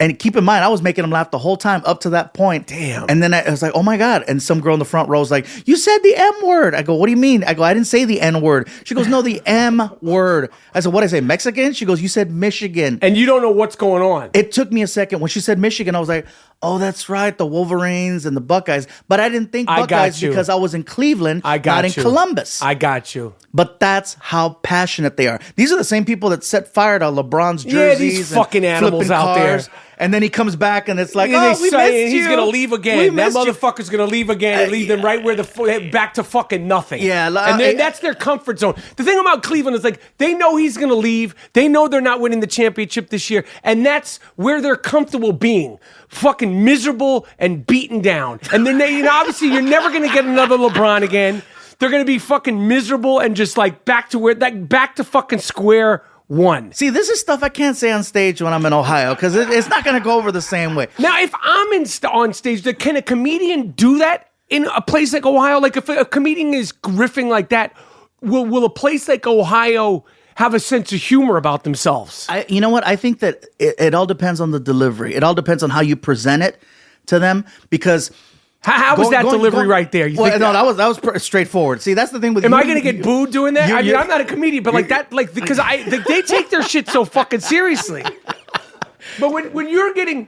And keep in mind, I was making them laugh the whole time up to that point. Damn. And then I was like, oh my God. And some girl in the front row was like, you said the M word. I go, what do you mean? I go, I didn't say the N word. She goes, no, the M word. I said, what did I say, Mexican? She goes, you said Michigan. And you don't know what's going on. It took me a second. When she said Michigan, I was like, oh, that's right, the Wolverines and the Buckeyes. But I didn't think Buckeyes because I was in Cleveland, not in Columbus. I got you. But that's how passionate they are. These are the same people that set fire to LeBron's jerseys. Yeah, these fucking animals out there. And then he comes back and it's like, And oh, we missed you. He's going to leave again. That motherfucker's going to leave again and leave them right where back to fucking nothing. Yeah. And that's their comfort zone. The thing about Cleveland is like, they know he's going to leave. They know they're not winning the championship this year. And that's where they're comfortable being. Fucking miserable and beaten down. And then obviously you're never going to get another LeBron again. They're going to be fucking miserable and just like back to fucking square one. See, this is stuff I can't say on stage when I'm in Ohio because it's not going to go over the same way. Now, if I'm on stage, can a comedian do that in a place like Ohio? Like if a comedian is riffing like that, will a place like Ohio have a sense of humor about themselves? You know what? I think that it all depends on the delivery. It all depends on how you present it to them because... How was that delivery right there? That was straightforward. See, that's the thing with. Am I going to get booed doing that? I mean, I'm not a comedian, but like that, like because they take their shit so fucking seriously. But when you're getting,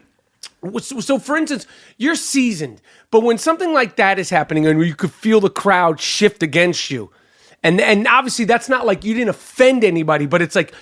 so for instance, you're seasoned, but when something like that is happening and you could feel the crowd shift against you, and obviously that's not like you didn't offend anybody, but it's like,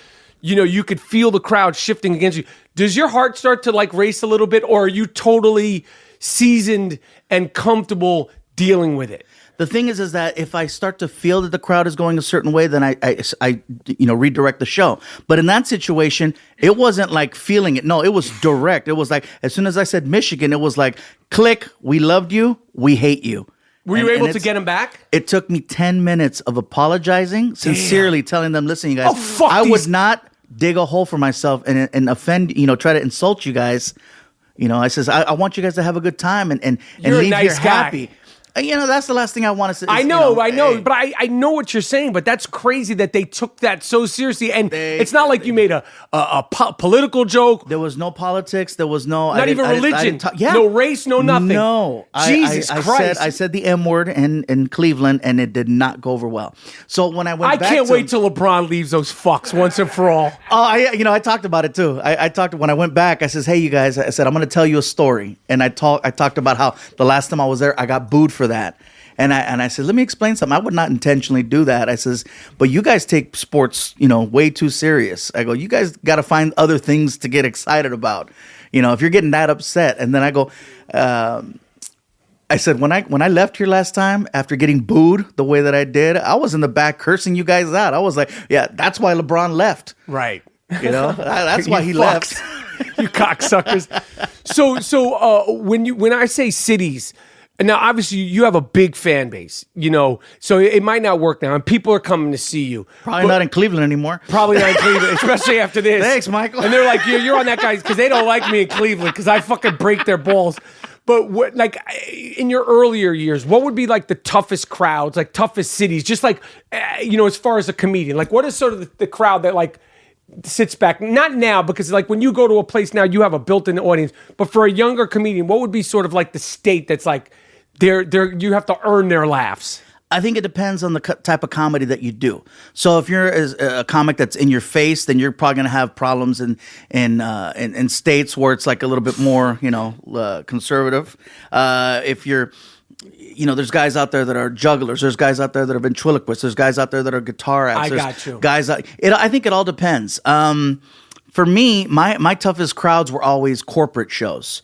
you could feel the crowd shifting against you. Does your heart start to like race a little bit, or are you totally seasoned and comfortable dealing with it? The thing is that if I start to feel that the crowd is going a certain way, then I redirect the show. But in that situation, it wasn't like feeling it. No, it was direct. It was like, as soon as I said Michigan, it was like, click, we loved you, we hate you. Were you able to get him back? It took me 10 minutes of apologizing, sincerely telling them, listen, you guys, I would not dig a hole for myself and offend, try to insult you guys. I says, I want you guys to have a good time and leave here happy. That's the last thing I want to say. I know, but I know what you're saying, but that's crazy that they took that so seriously. And it's not like you made a political joke. There was no politics. There was no... Not even religion. No race, no nothing. No. Jesus Christ. I said the M word in Cleveland, and it did not go over well. So when I went back I can't wait till LeBron leaves those fucks once and for all. Oh, I talked about it too. I talked when I went back. I says, hey, you guys. I said, I'm going to tell you a story. And I talked about how the last time I was there, I got booed for that. And I said, let me explain something. I would not intentionally do that. I says, but you guys take sports, way too serious. I go, you guys got to find other things to get excited about. If you're getting that upset. And then I go, I said, when I left here last time after getting booed the way that I did, I was in the back cursing you guys out. I was like, yeah, that's why LeBron left. Right. That's why he left. You cocksuckers. So when I say cities, now obviously you have a big fan base, so it might not work now, and people are coming to see you. Probably not in Cleveland anymore. Probably not in Cleveland, especially after this. Thanks, Michael. And they're like, you're on that guy because they don't like me in Cleveland because I fucking break their balls. But in your earlier years, what would be like the toughest crowds, like toughest cities, just like as far as a comedian, like what is sort of the crowd that like sits back? Not now, because like when you go to a place now, you have a built-in audience. But for a younger comedian, what would be sort of like the state that's like you have to earn their laughs? I think it depends on the type of comedy that you do. So if you're a comic that's in your face, then you're probably going to have problems in states where it's like a little bit more, conservative. If you're, there's guys out there that are jugglers. There's guys out there that are ventriloquists. There's guys out there that are guitar acts. Got you. I think it all depends. For me, my toughest crowds were always corporate shows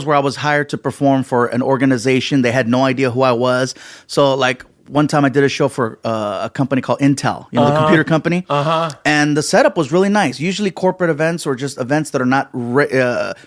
where I was hired to perform for an organization. They had no idea who I was. So like one time I did a show for a company called Intel, the computer company. And the setup was really nice. Usually corporate events or just events that are not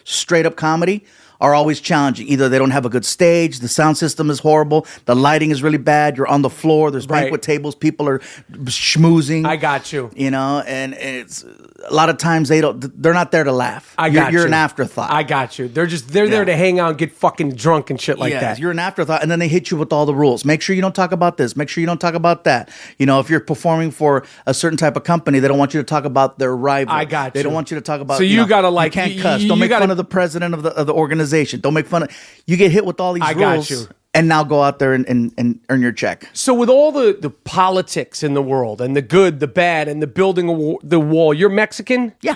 straight up comedy are always challenging. Either they don't have a good stage, the sound system is horrible, the lighting is really bad, you're on the floor, there's banquet tables, people are schmoozing. I got you. You know, and it's a lot of times they're not there to laugh. You're an afterthought. I got you. They're there to hang out and get fucking drunk and shit like that. You're an afterthought, and then they hit you with all the rules. Make sure you don't talk about this. Make sure you don't talk about that. You know, if you're performing for a certain type of company, they don't want you to talk about their rival. I got you. They don't want you to talk about. So you gotta like you can't cuss. Don't make fun of the president of the organization. Don't make fun of. You get hit with all these rules. Got you. And now go out there and earn your check. So with all the politics in the world and the good, the bad, and the building the wall, you're Mexican? Yeah.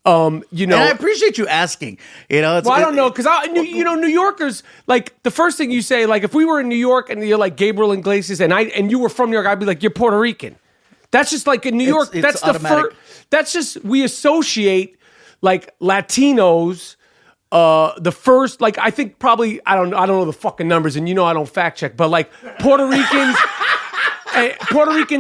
You know, and I appreciate you asking. You know, I don't know, because New Yorkers, like the first thing you say, like if we were in New York and you're like Gabriel Iglesias and you were from New York, I'd be like, you're Puerto Rican. That's just like in New York. It's that's automatic. That's just we associate like Latinos. The first, like, I think probably, I don't know the fucking numbers, and you know I don't fact check, but like Puerto Ricans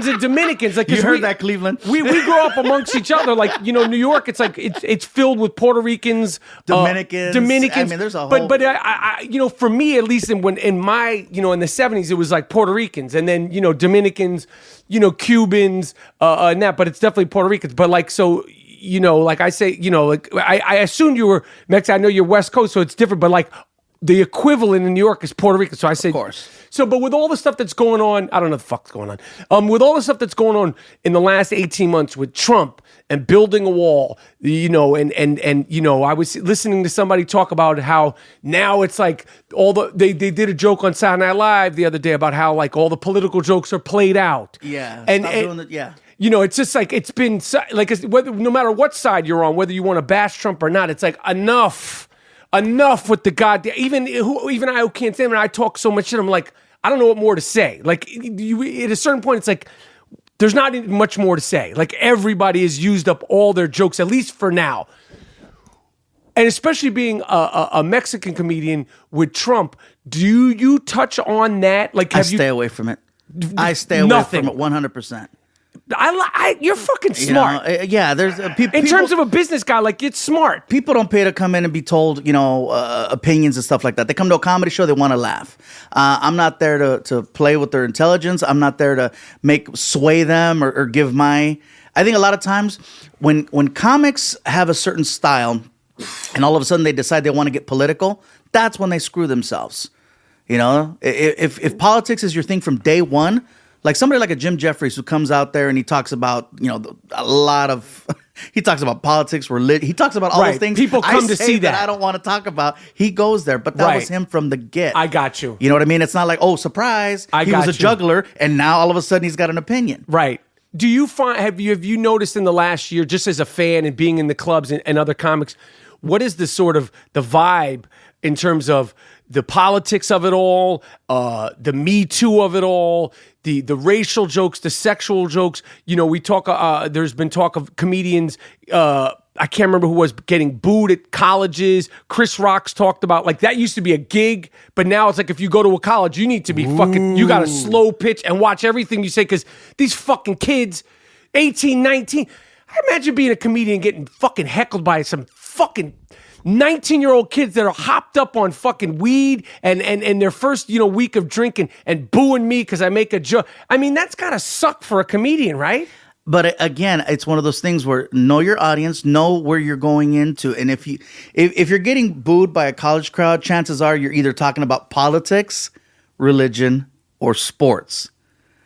and Dominicans, like, you heard that, Cleveland? We grow up amongst each other, like, you know, New York, it's like it's filled with Puerto Ricans, Dominicans. I mean, there's a whole. But I you know, for me at least, in my, you know, in the 70s, it was like Puerto Ricans, and then, you know, Dominicans, you know, Cubans, and that, but it's definitely Puerto Ricans, but like so. You know, like I say, you know, like I assumed you were Mexican. I know you're West Coast, so it's different. But like the equivalent in New York is Puerto Rican. So I say, of course. So, but with all the stuff that's going on, I don't know what the fuck's going on. With all the stuff that's going on in the last 18 months with Trump and building a wall, you know, and you know, I was listening to somebody talk about how now it's like they did a joke on Saturday Night Live the other day about how like all the political jokes are played out. Yeah. And you know, it's just like it's been like no matter what side you're on, whether you want to bash Trump or not, it's like enough with the goddamn. Even I who can't stand him, I talk so much shit. I'm like, I don't know what more to say. Like at a certain point, it's like there's not much more to say. Like everybody has used up all their jokes, at least for now. And especially being a Mexican comedian with Trump, do you touch on that? Like, I stay away from it. I stay away from it 100%. You're fucking smart. You know, yeah, there's people. In terms of a business guy, like it's smart. People don't pay to come in and be told, you know, opinions and stuff like that. They come to a comedy show, they want to laugh. I'm not there to play with their intelligence. I'm not there to sway them or give my. I think a lot of times when comics have a certain style, and all of a sudden they decide they want to get political, that's when they screw themselves. You know, if politics is your thing from day one. Like somebody like a Jim Jeffries who comes out there and he talks about, you know, a lot of, he talks about politics, religion. He talks about all those things. People come to see that. I don't want to talk about. He goes there, but that was him from the get. I got you. You know what I mean? It's not like, oh, surprise. He was a juggler and now all of a sudden he's got an opinion. Right. Do you find, have you noticed in the last year, just as a fan and being in the clubs and other comics, what is the sort of the vibe in terms of the politics of it all, the Me Too of it all, the racial jokes, the sexual jokes? You know, we talk. There's been talk of comedians. I can't remember who was getting booed at colleges. Chris Rock's talked about like that used to be a gig, but now it's like if you go to a college, you need to be fucking. You got to slow pitch and watch everything you say because these fucking kids, 18, 19. I imagine being a comedian getting fucking heckled by some fucking 19-year-old kids that are hopped up on fucking weed and their first, you know, week of drinking and booing me because I make a joke. I mean, that's gotta suck for a comedian, right? But again, it's one of those things where know your audience, know where you're going into, and if you're getting booed by a college crowd, chances are you're either talking about politics, religion, or sports.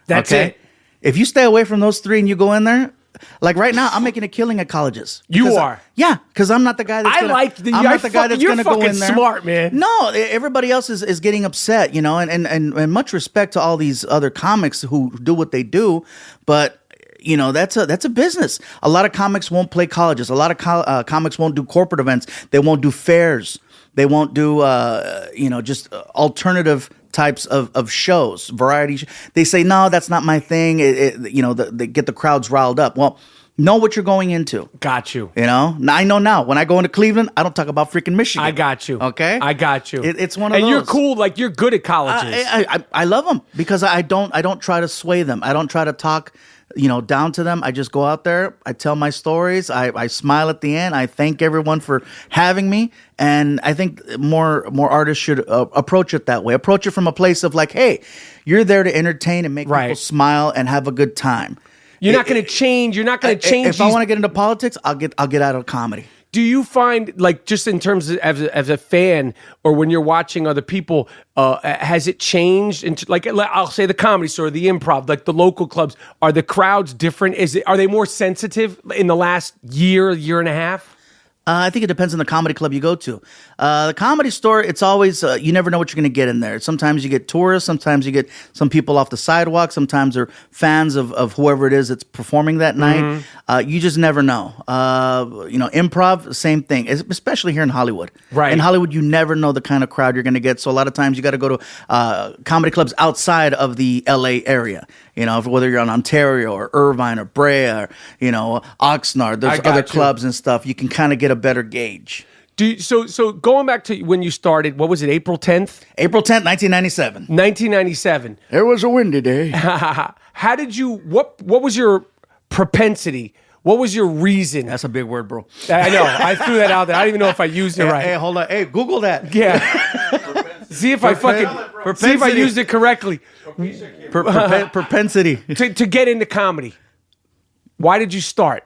That's it. If you stay away from those three and you go in there. Like right now, I'm making a killing at colleges. You are? Yeah, because I'm not the guy that's I'm not the guy that's going to go in there. You're smart, man. No, everybody else is getting upset, you know, and much respect to all these other comics who do what they do, but you know, that's a business. A lot of comics won't play colleges. A lot of comics won't do corporate events. They won't do fairs. They won't do, just alternative types of shows, variety. They say, no, that's not my thing. They get the crowds riled up. Well, know what you're going into. Got you. You know, I know now. When I go into Cleveland, I don't talk about freaking Michigan. I got you. Okay, I got you. It's one of those. And you're cool. Like you're good at colleges. I love them because I don't try to sway them. I don't try to talk down to them. I just go out there, I tell my stories, I smile at the end, I thank everyone for having me, and I think more artists should approach it that way. Approach it from a place of like, hey, you're there to entertain and make people smile and have a good time. You're not going to change. You're not going to change. If I want to get into politics, I'll get out of comedy. Do you find, like, just in terms of as a fan, or when you're watching other people, has it changed into, like, I'll say the Comedy Store, the Improv, like the local clubs? Are the crowds different? Are they more sensitive in the last year and a half? I think it depends on the comedy club you go to. The Comedy Store, it's always, you never know what you're going to get in there. Sometimes you get tourists, sometimes you get some people off the sidewalk, sometimes they're fans of whoever it is that's performing that night. You just never know. Improv, same thing, especially here in Hollywood. Right. In Hollywood, you never know the kind of crowd you're going to get. So a lot of times you got to go to comedy clubs outside of the LA area. Whether you're on Ontario or Irvine or Brea or, Oxnard, there's other clubs and stuff. You can kind of get a better gauge. So going back to when you started, what was it, April 10th? April 10th, 1997. 1997. It was a windy day. How did you, what was your propensity? What was your reason? That's a big word, bro. I know. I threw that out there. I don't even know if I used it right. Hey, hold on. Hey, Google that. Yeah. See if I used it correctly. Propensity. To get into comedy. Why did you start?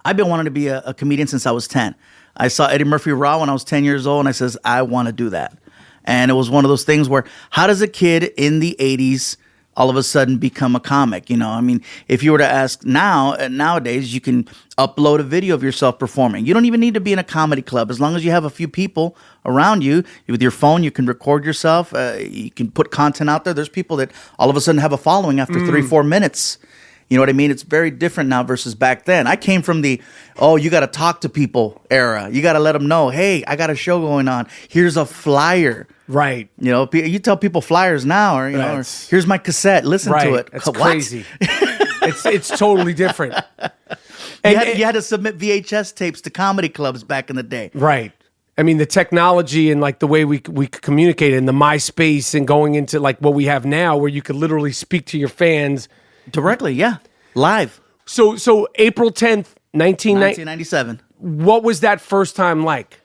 I've been wanting to be a comedian since I was 10. I saw Eddie Murphy Raw when I was 10 years old, and I says, I want to do that. And it was one of those things where, how does a kid in the 80s all of a sudden become a comic? If you were to ask nowadays, you can upload a video of yourself performing. You don't even need to be in a comedy club. As long as you have a few people around you, with your phone, you can record yourself. You can put content out there. There's people that all of a sudden have a following after 3-4 minutes. You know what I mean? It's very different now versus back then. I came from the, you got to talk to people era. You got to let them know, hey, I got a show going on. Here's a flyer. Right. You tell people flyers now, or here's my cassette. Listen to it. It's crazy. It's totally different. And you had to submit VHS tapes to comedy clubs back in the day. Right. I mean, the technology and like the way we communicate and the MySpace and going into like what we have now, where you could literally speak to your fans directly, yeah, live. So April 10th, 1997. What was that first time like?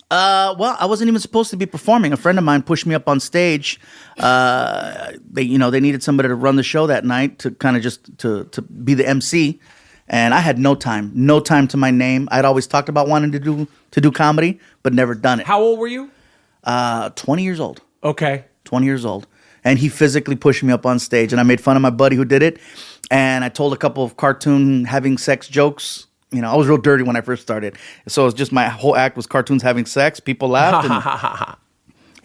Well, I wasn't even supposed to be performing. A friend of mine pushed me up on stage. They needed somebody to run the show that night to kind of just to be the MC, and I had no time to my name. I'd always talked about wanting to do comedy, but never done it. How old were you? 20 years old. Okay, 20 years old. And he physically pushed me up on stage, and I made fun of my buddy who did it. And I told a couple of cartoon having sex jokes. I was real dirty when I first started. So it was just my whole act was cartoons having sex. People laughed.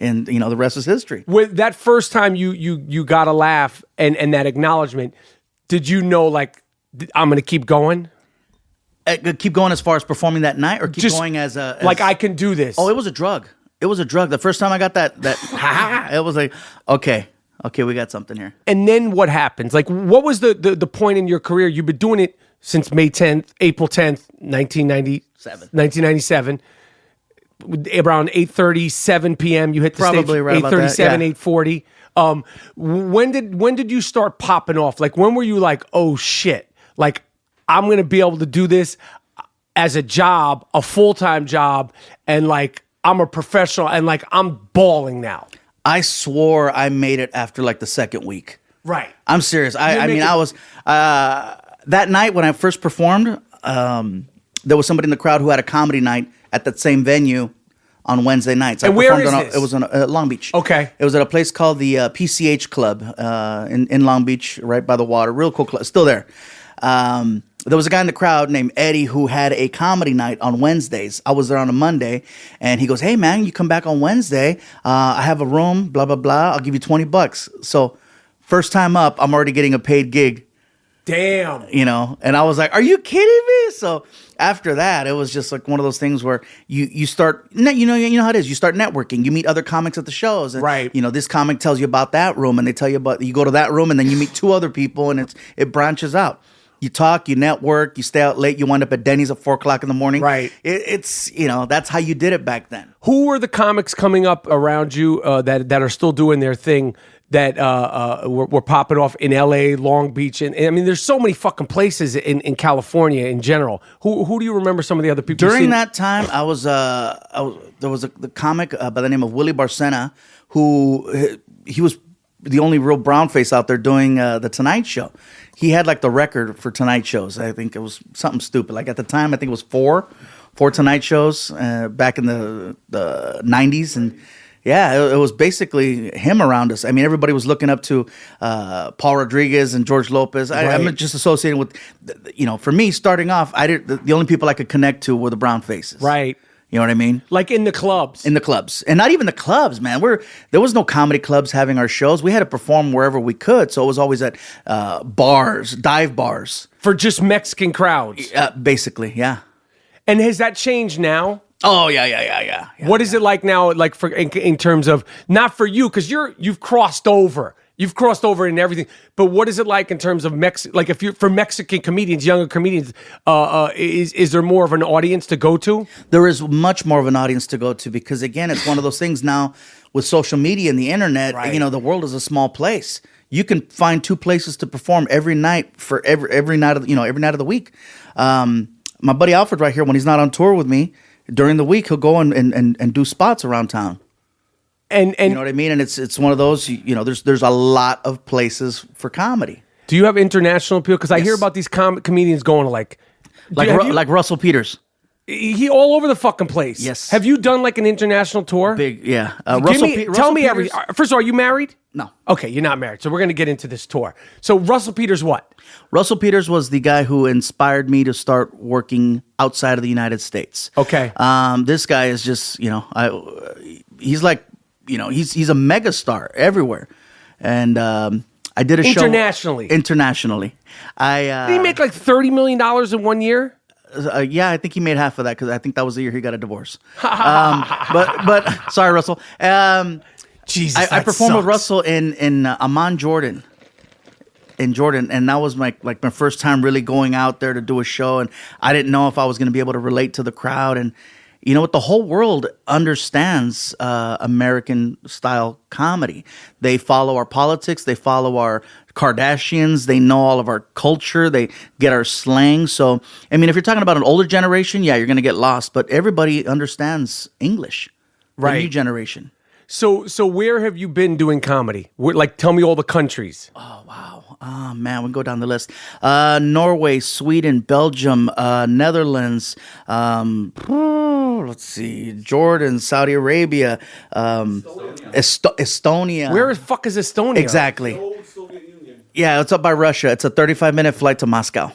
And the rest is history. With that first time you got a laugh and that acknowledgement, did you know, like, I'm going to keep going? Keep going as far as performing that night, or keep just going as like, I can do this? Oh, it was a drug. It was a drug. The first time I got that it was like, okay, we got something here. And then what happens? Like, what was the point in your career? You've been doing it since April 10th, 1997. Around 8:37 p.m. you hit the Probably stage. Right 8:37, 8:40. When did you start popping off? Like, when were you like, oh shit, like, I'm gonna be able to do this as a job, a full-time job, and like, I'm a professional, and like, I'm balling now? I swore I made it after like the second week. Right. I'm serious. I was that night when I first performed. There was somebody in the crowd who had a comedy night at that same venue on Wednesday nights. And where is this? It was on Long Beach. Okay. It was at a place called the PCH Club in Long Beach, right by the water. Real cool club. Still there. There was a guy in the crowd named Eddie who had a comedy night on Wednesdays. I was there on a Monday, and he goes, hey, man, you come back on Wednesday. I have a room, blah, blah, blah. I'll give you $20. So first time up, I'm already getting a paid gig. Damn. And I was like, are you kidding me? So after that, it was just like one of those things where you start, you know how it is. You start networking. You meet other comics at the shows. And, right. This comic tells you about that room, and they tell you about, you go to that room, and then you meet two other people, and it branches out. You talk, you network, you stay out late, you wind up at Denny's at 4 o'clock in the morning. Right. It's that's how you did it back then. Who were the comics coming up around you that are still doing their thing that were popping off in LA, Long Beach, and I mean, there's so many fucking places in California in general. Who do you remember? Some of the other people During that time, there was the comic by the name of Willie Barcena, who he was the only real brown face out there doing the Tonight Show. He had like the record for Tonight shows. I think it was something stupid. Like at the time, I think it was four Tonight shows back in the 90s, and yeah, it was basically him around us. I mean, everybody was looking up to Paul Rodriguez and George Lopez. I'm just associated with, for me, starting off, the only people I could connect to were the brown faces. Right. You know what I mean? Like in the clubs. In the clubs. And not even the clubs, man. There was no comedy clubs having our shows. We had to perform wherever we could. So it was always at bars, dive bars. For just Mexican crowds. Basically, yeah. And has that changed now? Oh, yeah. What is it like now, like for in terms of, not for you, because you've crossed over. You've crossed over in everything. But what is it like in terms of like if you're for Mexican comedians, younger comedians, is there more of an audience to go to? There is much more of an audience to go to because again, it's one of those things now with social media and the internet, right. The world is a small place. You can find 2 places to perform every night for every night of every night of the week. My buddy Alfred right here, when he's not on tour with me, during the week he'll go and do spots around town. And you know what I mean? And it's one of those, there's a lot of places for comedy. Do you have international appeal? Because I hear about these comedians going to like Russell Peters. He all over the fucking place. Yes. Have you done like an international tour? Big, yeah. Tell me everything. First of all, are you married? No. Okay, you're not married. So we're going to get into this tour. So Russell Peters what? Russell Peters was the guy who inspired me to start working outside of the United States. Okay. This guy is just, he's like, he's a megastar everywhere. And I did a show internationally. Did he make like $30 million in 1 year? Yeah, I think he made half of that because I think that was the year he got a divorce. But sorry, Russell. Jesus, I performed with Russell in Amman, Jordan. In Jordan, and that was my first time really going out there to do a show, and I didn't know if I was going to be able to relate to the crowd. And you know what? The whole world understands American style comedy. They follow our politics. They follow our Kardashians. They know all of our culture. They get our slang. So, I mean, if you're talking about an older generation, yeah, you're going to get lost. But everybody understands English. Right. The new generation. So where have you been doing comedy? Tell me all the countries. Oh, wow. Oh, man, we can go down the list. Norway, Sweden, Belgium, Netherlands, let's see, Jordan, Saudi Arabia, Estonia. Where the fuck is Estonia? Exactly. The old Soviet Union. Yeah, it's up by Russia. It's a 35-minute flight to Moscow.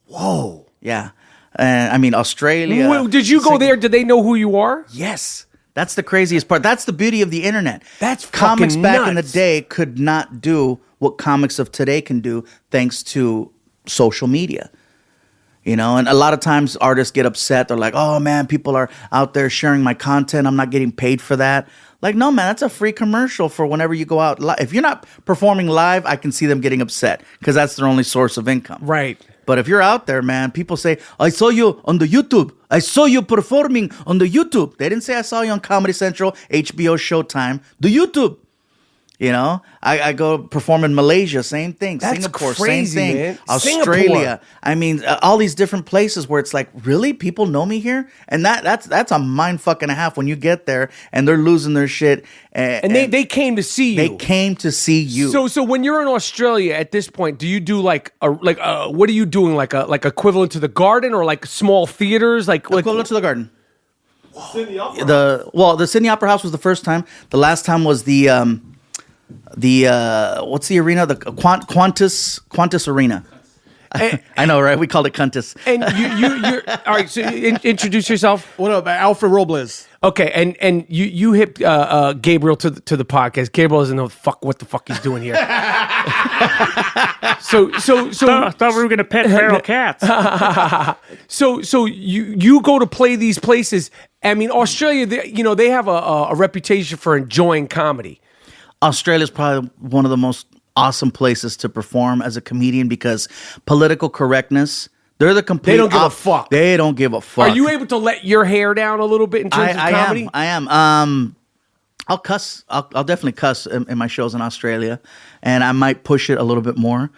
Whoa. Yeah. I mean, Australia. Well, did you go there? Did they know who you are? Yes. That's the craziest part. That's the beauty of the internet. That's comics fucking back nuts. in the day could not do what comics of today can do thanks to social media. And a lot of times artists get upset. They're like, oh man, people are out there sharing my content. I'm not getting paid for that. Like, no, man, that's a free commercial for whenever you go out. If you're not performing live, I can see them getting upset because that's their only source of income. Right. But if you're out there, man, people say, I saw you on the YouTube. I saw you performing on the YouTube. They didn't say I saw you on Comedy Central, HBO, Showtime, the YouTube. I go perform in Malaysia, same thing. That's Singapore, crazy, same thing. man. Australia. Singapore. I mean, all these different places where it's like, really? People know me here? And that's a mind fuck and a half when you get there and they're losing their shit. And they came to see you. They came to see you. So when you're in Australia at this point, do you do what are you doing? Like equivalent to the Garden or like small theaters? Like equivalent to the Garden. The Sydney Opera House was the first time. The last time was the what's the arena? The Qantas Arena. I know, right? We called it Qantas. And you're all right. So introduce yourself. What up, Alfred Robles? Okay, and you hit Gabriel to the podcast. Gabriel doesn't know what the fuck he's doing here. so I thought we were gonna pet feral cats. So you go to play these places. I mean, Australia, they have a reputation for enjoying comedy. Australia is probably one of the most awesome places to perform as a comedian because political correctness. They're the complete. They don't give a fuck. They don't give a fuck. Are you able to let your hair down a little bit in terms of comedy? I am. I'll cuss. I'll definitely cuss in my shows in Australia, and I might push it a little bit more.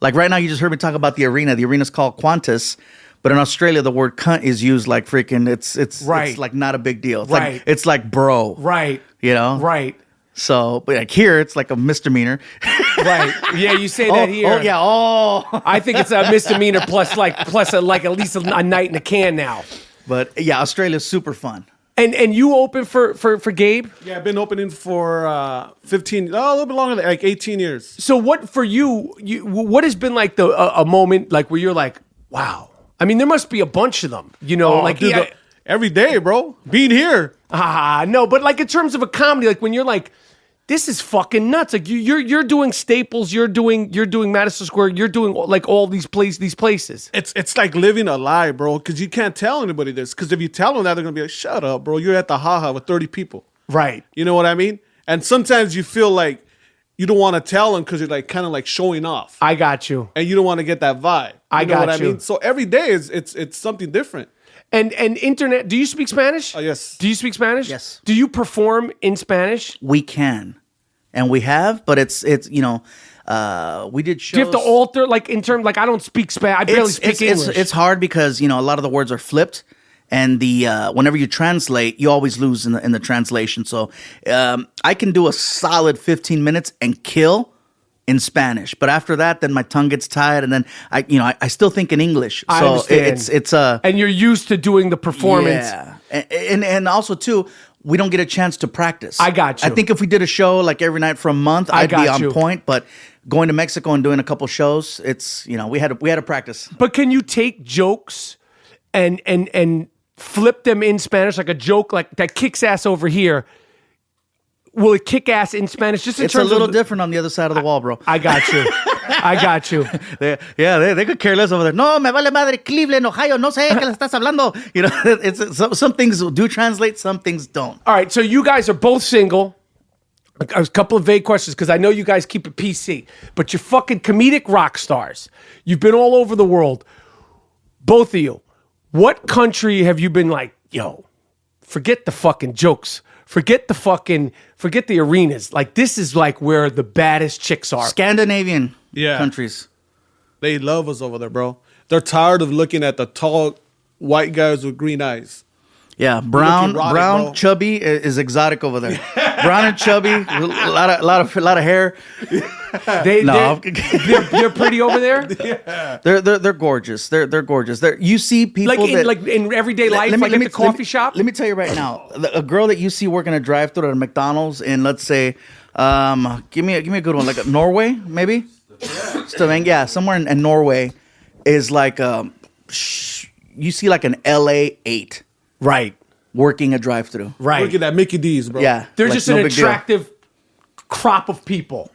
Like right now, you just heard me talk about the arena. The arena's called Qantas, but in Australia, the word "cunt" is used like freaking. It's like not a big deal. It's like bro. Right. You know. Right. So, but like here, it's like a misdemeanor. Right. Yeah, you say that here. Oh yeah. Oh. I think it's a misdemeanor plus at least a night in a can now. But yeah, Australia's super fun. And you open for Gabe? Yeah, I've been opening for 15, a little bit longer, like 18 years. So what for you? What has been like a moment like where you're like, wow? I mean, there must be a bunch of them. You know, Dude, every day, bro. Being here. No, but like in terms of a comedy, like when you're like, this is fucking nuts. Like you're doing Staples, you're doing Madison Square, you're doing like all these places. It's like living a lie, bro, because you can't tell anybody this. Because if you tell them that, they're going to be like, shut up, bro. You're at the haha with 30 people. Right. You know what I mean? And sometimes you feel like you don't want to tell them because you're like kind of like showing off. I got you. And you don't want to get that vibe. I got you. mean? So every day it's something different. And internet, do you speak Spanish? Oh, yes. Do you speak Spanish? Yes. Do you perform in Spanish? We can, and we have, but it's we did shows. Do you have to alter, like in terms, like I don't speak Spanish, I barely speak English. It's hard because a lot of the words are flipped, and the whenever you translate, you always lose in the translation. So I can do a solid 15 minutes and kill in Spanish, but after that, then my tongue gets tied, and then I still think in English. So I understand. It's and you're used to doing the performance. Yeah, and also too, we don't get a chance to practice. I got you. I think if we did a show like every night for a month, I'd be on point. But going to Mexico and doing a couple shows, it's we had to practice. But can you take jokes and flip them in Spanish, like a joke like that kicks ass over here? Will it kick ass in Spanish? Just in It's terms a little of different on the other side of the wall, bro. I got you. I got you. They could care less over there. No, me vale madre Cleveland, Ohio. No sé qué le estás hablando. It's some things do translate, some things don't. All right, so you guys are both single. A couple of vague questions because I know you guys keep it PC, but you're fucking comedic rock stars. You've been all over the world. Both of you. What country have you been like, yo, forget the fucking jokes. Forget the arenas. Like, this is like where the baddest chicks are. Scandinavian countries. They love us over there, bro. They're tired of looking at the tall white guys with green eyes. Yeah, brown, chubby is exotic over there. Brown and chubby, a lot of hair. They're pretty over there. Yeah. They're gorgeous. They're gorgeous. You see people like in everyday life, at the coffee shop. Let me tell you right now, a girl that you see working a drive-thru at a McDonald's in, let's say, give me a good one, like Norway, maybe. Yeah, somewhere in Norway is like you see like an LA 8. Right. Working a drive-thru. Right. Working at Mickey D's, bro. Yeah. They're just an attractive crop of people.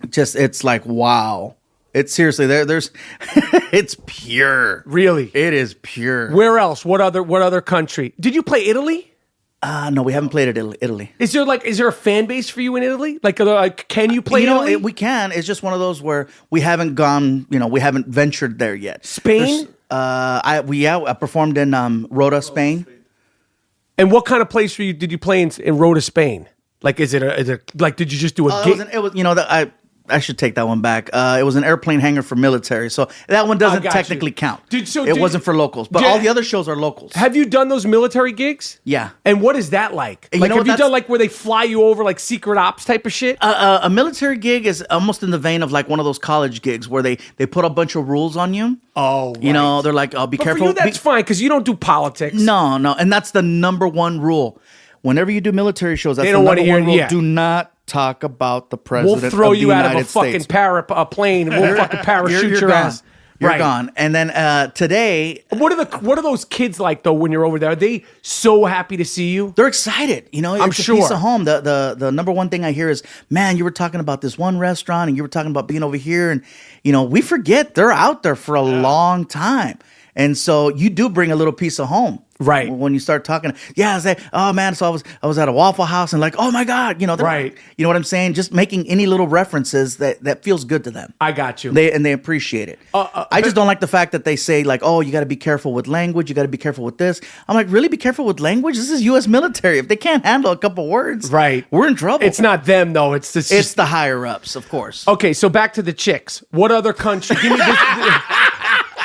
It's like, wow. It's seriously, there's it's pure. Really? It is pure. Where else? What other country? Did you play Italy? No, we haven't played at Italy. Is there a fan base for you in Italy? Like can you play Italy? We can. It's just one of those where we haven't gone, we haven't ventured there yet. Spain? I performed in Rota, Spain. And what kind of place did you play in Rota, Spain? Like, is it like, did you just do a gig? I should take that one back. It was an airplane hangar for military, so that one doesn't technically count. It wasn't for locals, but all the other shows are locals. Have you done those military gigs? Yeah. And what is that like? Have you done like where they fly you over like secret ops type of shit? A military gig is almost in the vein of like one of those college gigs where they put a bunch of rules on you. Oh, right. They're like, be careful. For you, that's fine because you don't do politics. No, and that's the number one rule. Whenever you do military shows, that's they don't the number one rule. Yeah. Do not talk about the president. We'll throw of the you out United of a States. fucking plane. And we'll fucking parachute your ass. You're gone. And then today, what are those kids like though when you're over there? Are they so happy to see you? They're excited. I'm sure. A piece of home. The number one thing I hear is, man, you were talking about this one restaurant, and you were talking about being over here, and we forget they're out there for a long time, and so you do bring a little piece of home. Right. When you start talking, I say, oh man, so I was at a Waffle House and like, oh my God, Right. You know what I'm saying? Just making any little references that feels good to them. I got you. They appreciate it. I just don't like the fact that they say like, oh, you got to be careful with language. You got to be careful with this. I'm like, really be careful with language? This is U.S. military. If they can't handle a couple words, right, we're in trouble. It's not them though. It's the higher ups, of course. Okay, so back to the chicks. What other country? Give me this.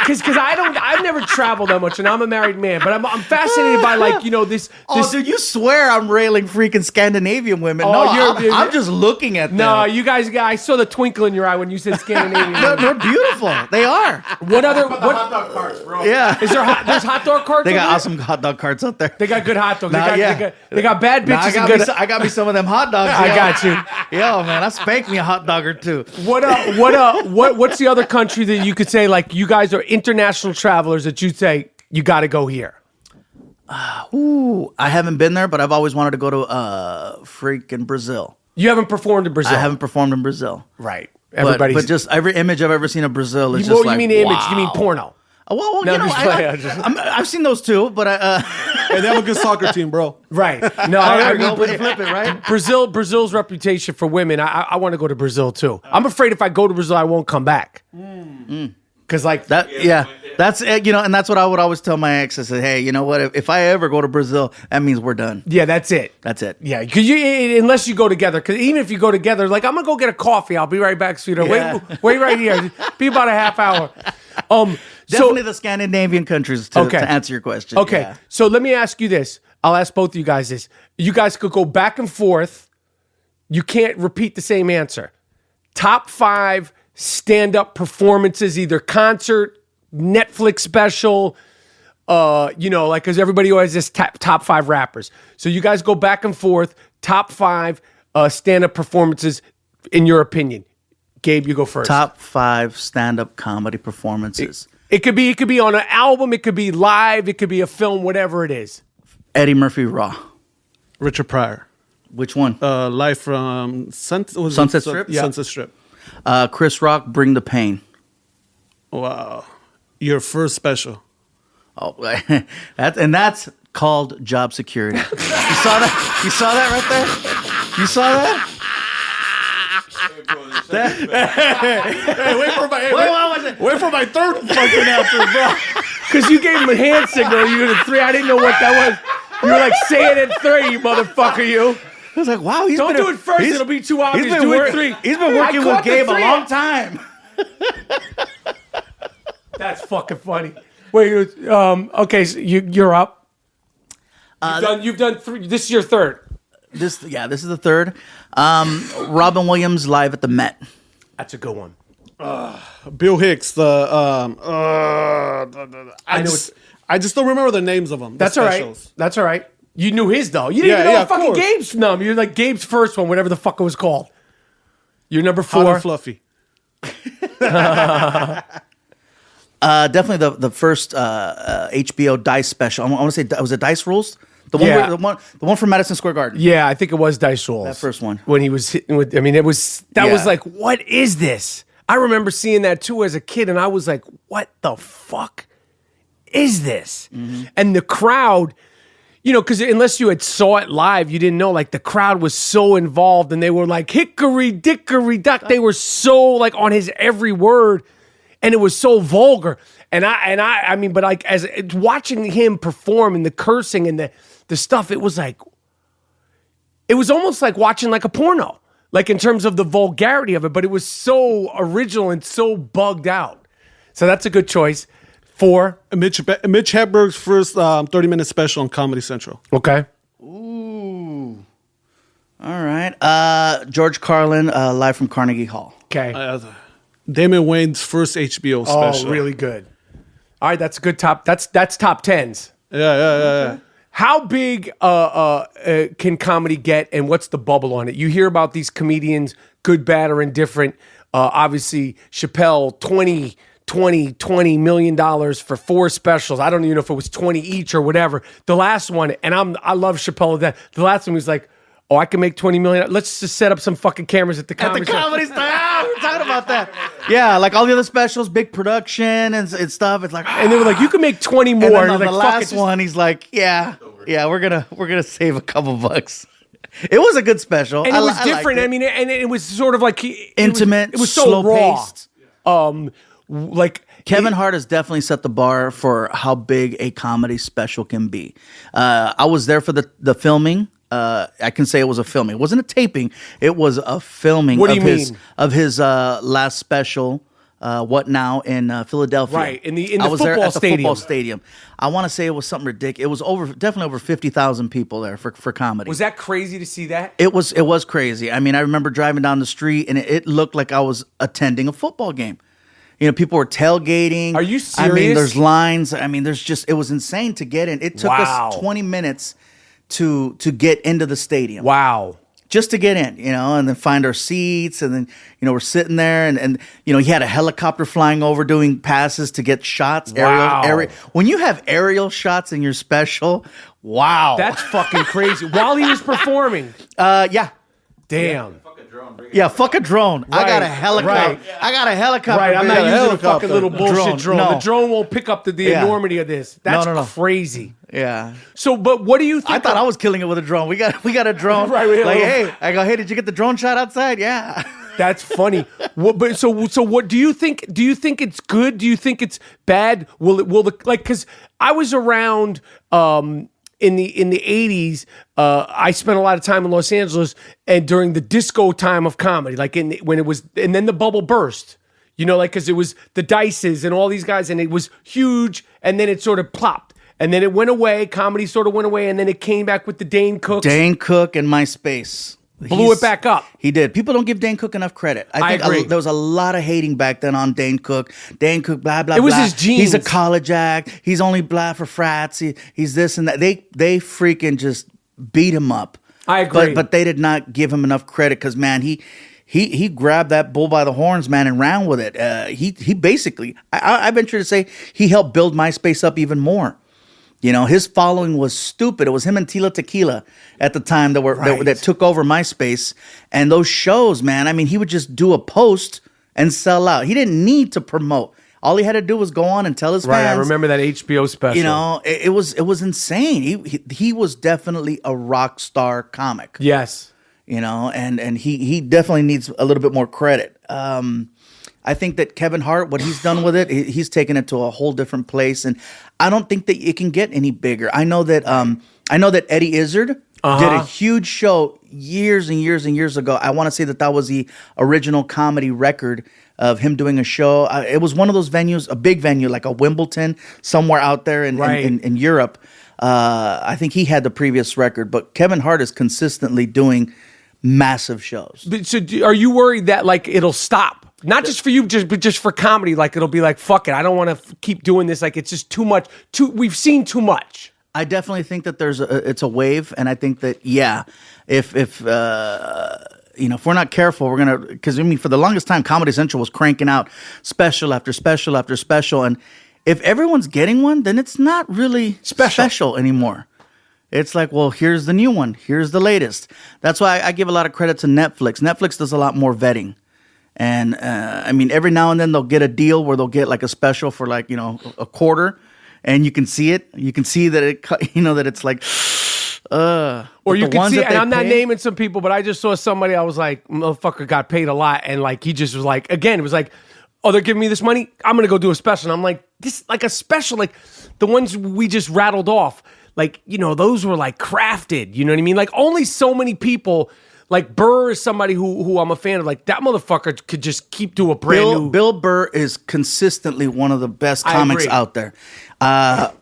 Because I've never traveled that much, and I'm a married man, but I'm fascinated by this. Oh, dude, you swear I'm railing freaking Scandinavian women? No, I'm just looking at them. No, you guys, I saw the twinkle in your eye when you said Scandinavian. They're beautiful. They are. What other? Hot dog carts, bro. Yeah. Is there's hot dog carts? They got awesome hot dog carts out there. They got good hot dogs. Nah, They got bad bitches. I got me some of them hot dogs. I got you. Yo, man, I spanked me a hot dog or two. What's the other country that you could say like you guys are international travelers that you say you got to go here? I haven't been there, but I've always wanted to go to freaking Brazil. You haven't performed in Brazil. I haven't performed in Brazil. Right. But just every image I've ever seen of Brazil is well, just like, you mean image? wow. You mean porno? Well, No, you know, I've seen those too, but Hey, they have a good soccer team, bro. Right. No, I mean, flip it, right? Brazil's reputation for women. I want to go to Brazil too. I'm afraid if I go to Brazil, I won't come back. Because like that, that's and that's what I would always tell my ex. I said, hey, you know what? If I ever go to Brazil, that means we're done. Yeah, that's it. That's it. Yeah, because unless you go together, because even if you go together, like I'm gonna go get a coffee. I'll be right back, sweetheart. Yeah. Wait right here. Be about a half hour. Definitely the Scandinavian countries to answer your question. Okay, Yeah. so let me ask you this. I'll ask both of you guys this. You guys could go back and forth. You can't repeat the same answer. Top 5 stand-up performances, either concert, Netflix special, like, because everybody always has this top 5 rappers. So you guys go back and forth, top 5 stand-up performances in your opinion. Gabe, you go first. Top 5 stand-up comedy performances. It could be on an album, it could be live, it could be a film, whatever it is. Eddie Murphy Raw. Richard Pryor. Which one? Live from Sunset Strip? Yeah. Sunset Strip. Chris Rock, Bring the Pain. Wow. Your first special. Oh, that's called job security. You saw that? You saw that right there? You saw that? Wait for my third fucking answer, bro. Because you gave him a hand signal. You were at 3. I didn't know what that was. You were like, say it at 3, you motherfucker, you. I was like, wow, Don't do it first. It'll be too obvious. Do it 3. He's been working with Gabe a long time. That's fucking funny. Wait, okay, so you're up. You've done 3. This is your third. This is the third. Robin Williams live at the Met. That's a good one. Bill Hicks. I just don't remember the names of them. That's all right. That's all right. You knew his though. You didn't even know fucking Gabe's number. You're like Gabe's first one, whatever the fuck it was called. You're number 4. Hot and Fluffy. Definitely the first HBO Dice special. I want to say, was it Dice Rules? The one from Madison Square Garden. Yeah, I think it was Dice Rules. That first one. When he was hitting with, was like, what is this? I remember seeing that too as a kid, and I was like, what the fuck is this? Mm-hmm. And the crowd, because unless you had saw it live, you didn't know, like the crowd was so involved, and they were like, hickory dickory duck. They were so like on his every word, and it was so vulgar. And I mean, but like as watching him perform and the cursing and the stuff, it was almost like watching like a porno, like in terms of the vulgarity of it, but it was so original and so bugged out. So that's a good choice. 4. Mitch Hedberg's first 30-minute special on Comedy Central. Okay. Ooh. All right. George Carlin live from Carnegie Hall. Okay. Damon Wayne's first HBO special. Oh, really good. All right, that's a good top. That's top 10s. Yeah. How big can comedy get, and what's the bubble on it? You hear about these comedians, good, bad, or indifferent. Obviously, Chappelle, $20 million for 4 specials. I don't even know if it was 20 each or whatever. The last one, and I love Chappelle. The last one was like oh, I can make $20 million. Let's just set up some fucking cameras at the At the comedy store. comedy store. We were talking about that. Yeah, like all the other specials, big production and stuff. It's like, And they were like, you can make 20 more. and then And on you're the like, fuck it, last just- one, he's like, yeah, we're gonna save a couple bucks. It was a good special. And it was I liked different. it. I mean, and it was sort of like Intimate, It was so slow-paced. raw. Like Kevin Hart has definitely set the bar for how big a comedy special can be. I was there for the filming. I can say it was a filming. It wasn't a taping. It was a filming. What do you mean? Of mean? his last special. What Now in Philadelphia? Right, in the I was there football at the stadium. football stadium. I want to say it was something ridiculous. It was definitely over 50,000 people there for comedy. Was that crazy to see that? It was crazy. I mean, I remember driving down the street and it looked like I was attending a football game. You know, people were tailgating. Are you I mean, serious? there's lines. I mean, it was insane to get in. It took Wow. us 20 minutes to get into the stadium. Wow. Just to get in, you know, and then find our seats. And then, you know, we're sitting there and you know, he had a helicopter flying over doing passes to get shots. Wow. When you have aerial shots in your special, wow. That's fucking crazy. While he was performing. Yeah. Damn. Yeah, fuck a drone. I got a Right, helicopter. right. I got a helicopter. Right, I'm not video. using a fucking little bullshit drone. No. The drone won't pick up the Yeah. enormity of this. That's No. crazy. Yeah. So, but what do you think? I thought I was killing it with a drone. We got a drone. Right, we had a like, little- hey, I go, hey, did you get the drone shot outside? Yeah. That's funny. So what do you think? Do you think it's good? Do you think it's bad? Will because I was around in the 80s. I spent a lot of time in Los Angeles and during the disco time of comedy, like when it was, and then the bubble burst. You know, like because it was the Dices and all these guys, and it was huge, and then it sort of plopped. And then it went away. Comedy sort of went away, and then it came back with the Dane Cook. Dane Cook and MySpace. Blew it back up. He did. People don't give Dane Cook enough credit. I think agree. there was a lot of hating back then on Dane Cook. Dane Cook, blah, blah, It was blah. his genes. He's a college act. He's only blah for frats. He's this and that. They freaking just beat him up. I agree. But they did not give him enough credit because, man, he grabbed that bull by the horns, man, and ran with it. He basically, I venture to say, he helped build MySpace up even more. You know, his following was stupid. It was him and Tila Tequila at the time that took over MySpace. And those shows, man, I mean, he would just do a post and sell out. He didn't need to promote. All he had to do was go on and tell his Right, fans. I remember that HBO special. You know, it was insane. He was definitely a rock star comic. Yes. You know, and he definitely needs a little bit more credit. I think that Kevin Hart, what he's done with it, he's taken it to a whole different place, and I don't think that it can get any bigger. I know that Eddie Izzard did a huge show years and years and years ago. I want to say that was the original comedy record of him doing a show. It was one of those venues, a big venue like a Wimbledon, somewhere out there in Europe. I think he had the previous record, but Kevin Hart is consistently doing massive shows. But so are you worried that like it'll stop? Not just for you, but just for comedy. Like it'll be like, fuck it, I don't want to keep doing this. Like it's just too much. We've seen too much. I definitely think that it's a wave, and I think that if you know, if we're not careful, we're gonna, because I mean, for the longest time, Comedy Central was cranking out special after special after special, and if everyone's getting one, then it's not really special anymore. It's like, well, here's the new one, here's the latest. That's why I give a lot of credit to Netflix. Netflix does a lot more vetting. And I mean, every now and then they'll get a deal where they'll get like a special for like, you know, a quarter, and you can see it. You can see that that it's like, or you can see, and I'm not naming some people, but I just saw somebody. I was like, motherfucker got paid a lot, and like he just was like, again, it was like, oh, they're giving me this money, I'm gonna go do a special. And I'm like, this like a special, like the ones we just rattled off, like, you know, those were like crafted. You know what I mean? Like only so many people. Like Burr is somebody who I'm a fan of. Like that motherfucker could just keep doing a brand new. Bill Burr is consistently one of the best comics agree. out there.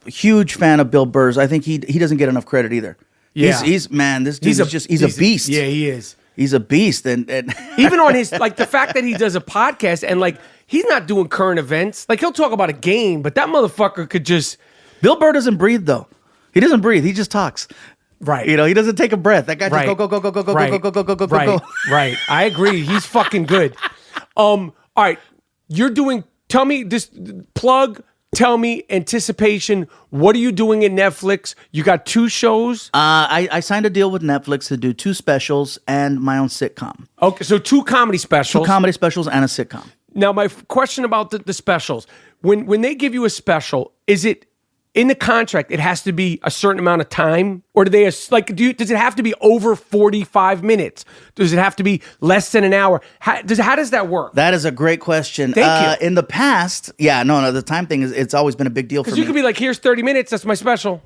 Huge fan of Bill Burr's. I think he doesn't get enough credit either. Yeah. He's this dude he's a beast. Yeah, he is. He's a beast, and Even on his, like the fact that he does a podcast and like he's not doing current events. Like he'll talk about a game, but that motherfucker could just. Bill Burr doesn't breathe though. He doesn't breathe. He just talks. Right. You know, he doesn't take a breath. That guy just go. Right. I agree. He's fucking good. All right. Tell me this plug tell me, anticipation, what are you doing in Netflix? You got 2 shows? I signed a deal with Netflix to do 2 specials and my own sitcom. Okay, so 2 comedy specials. 2 comedy specials and a sitcom. Now, my question about the specials, when they give you a special, is it in the contract, it has to be a certain amount of time? Or do they, does it have to be over 45 minutes? Does it have to be less than an hour? How does that work? That is a great question. Thank you. In the past, the time thing it's always been a big deal for me. Because you could be like, here's 30 minutes, that's my special.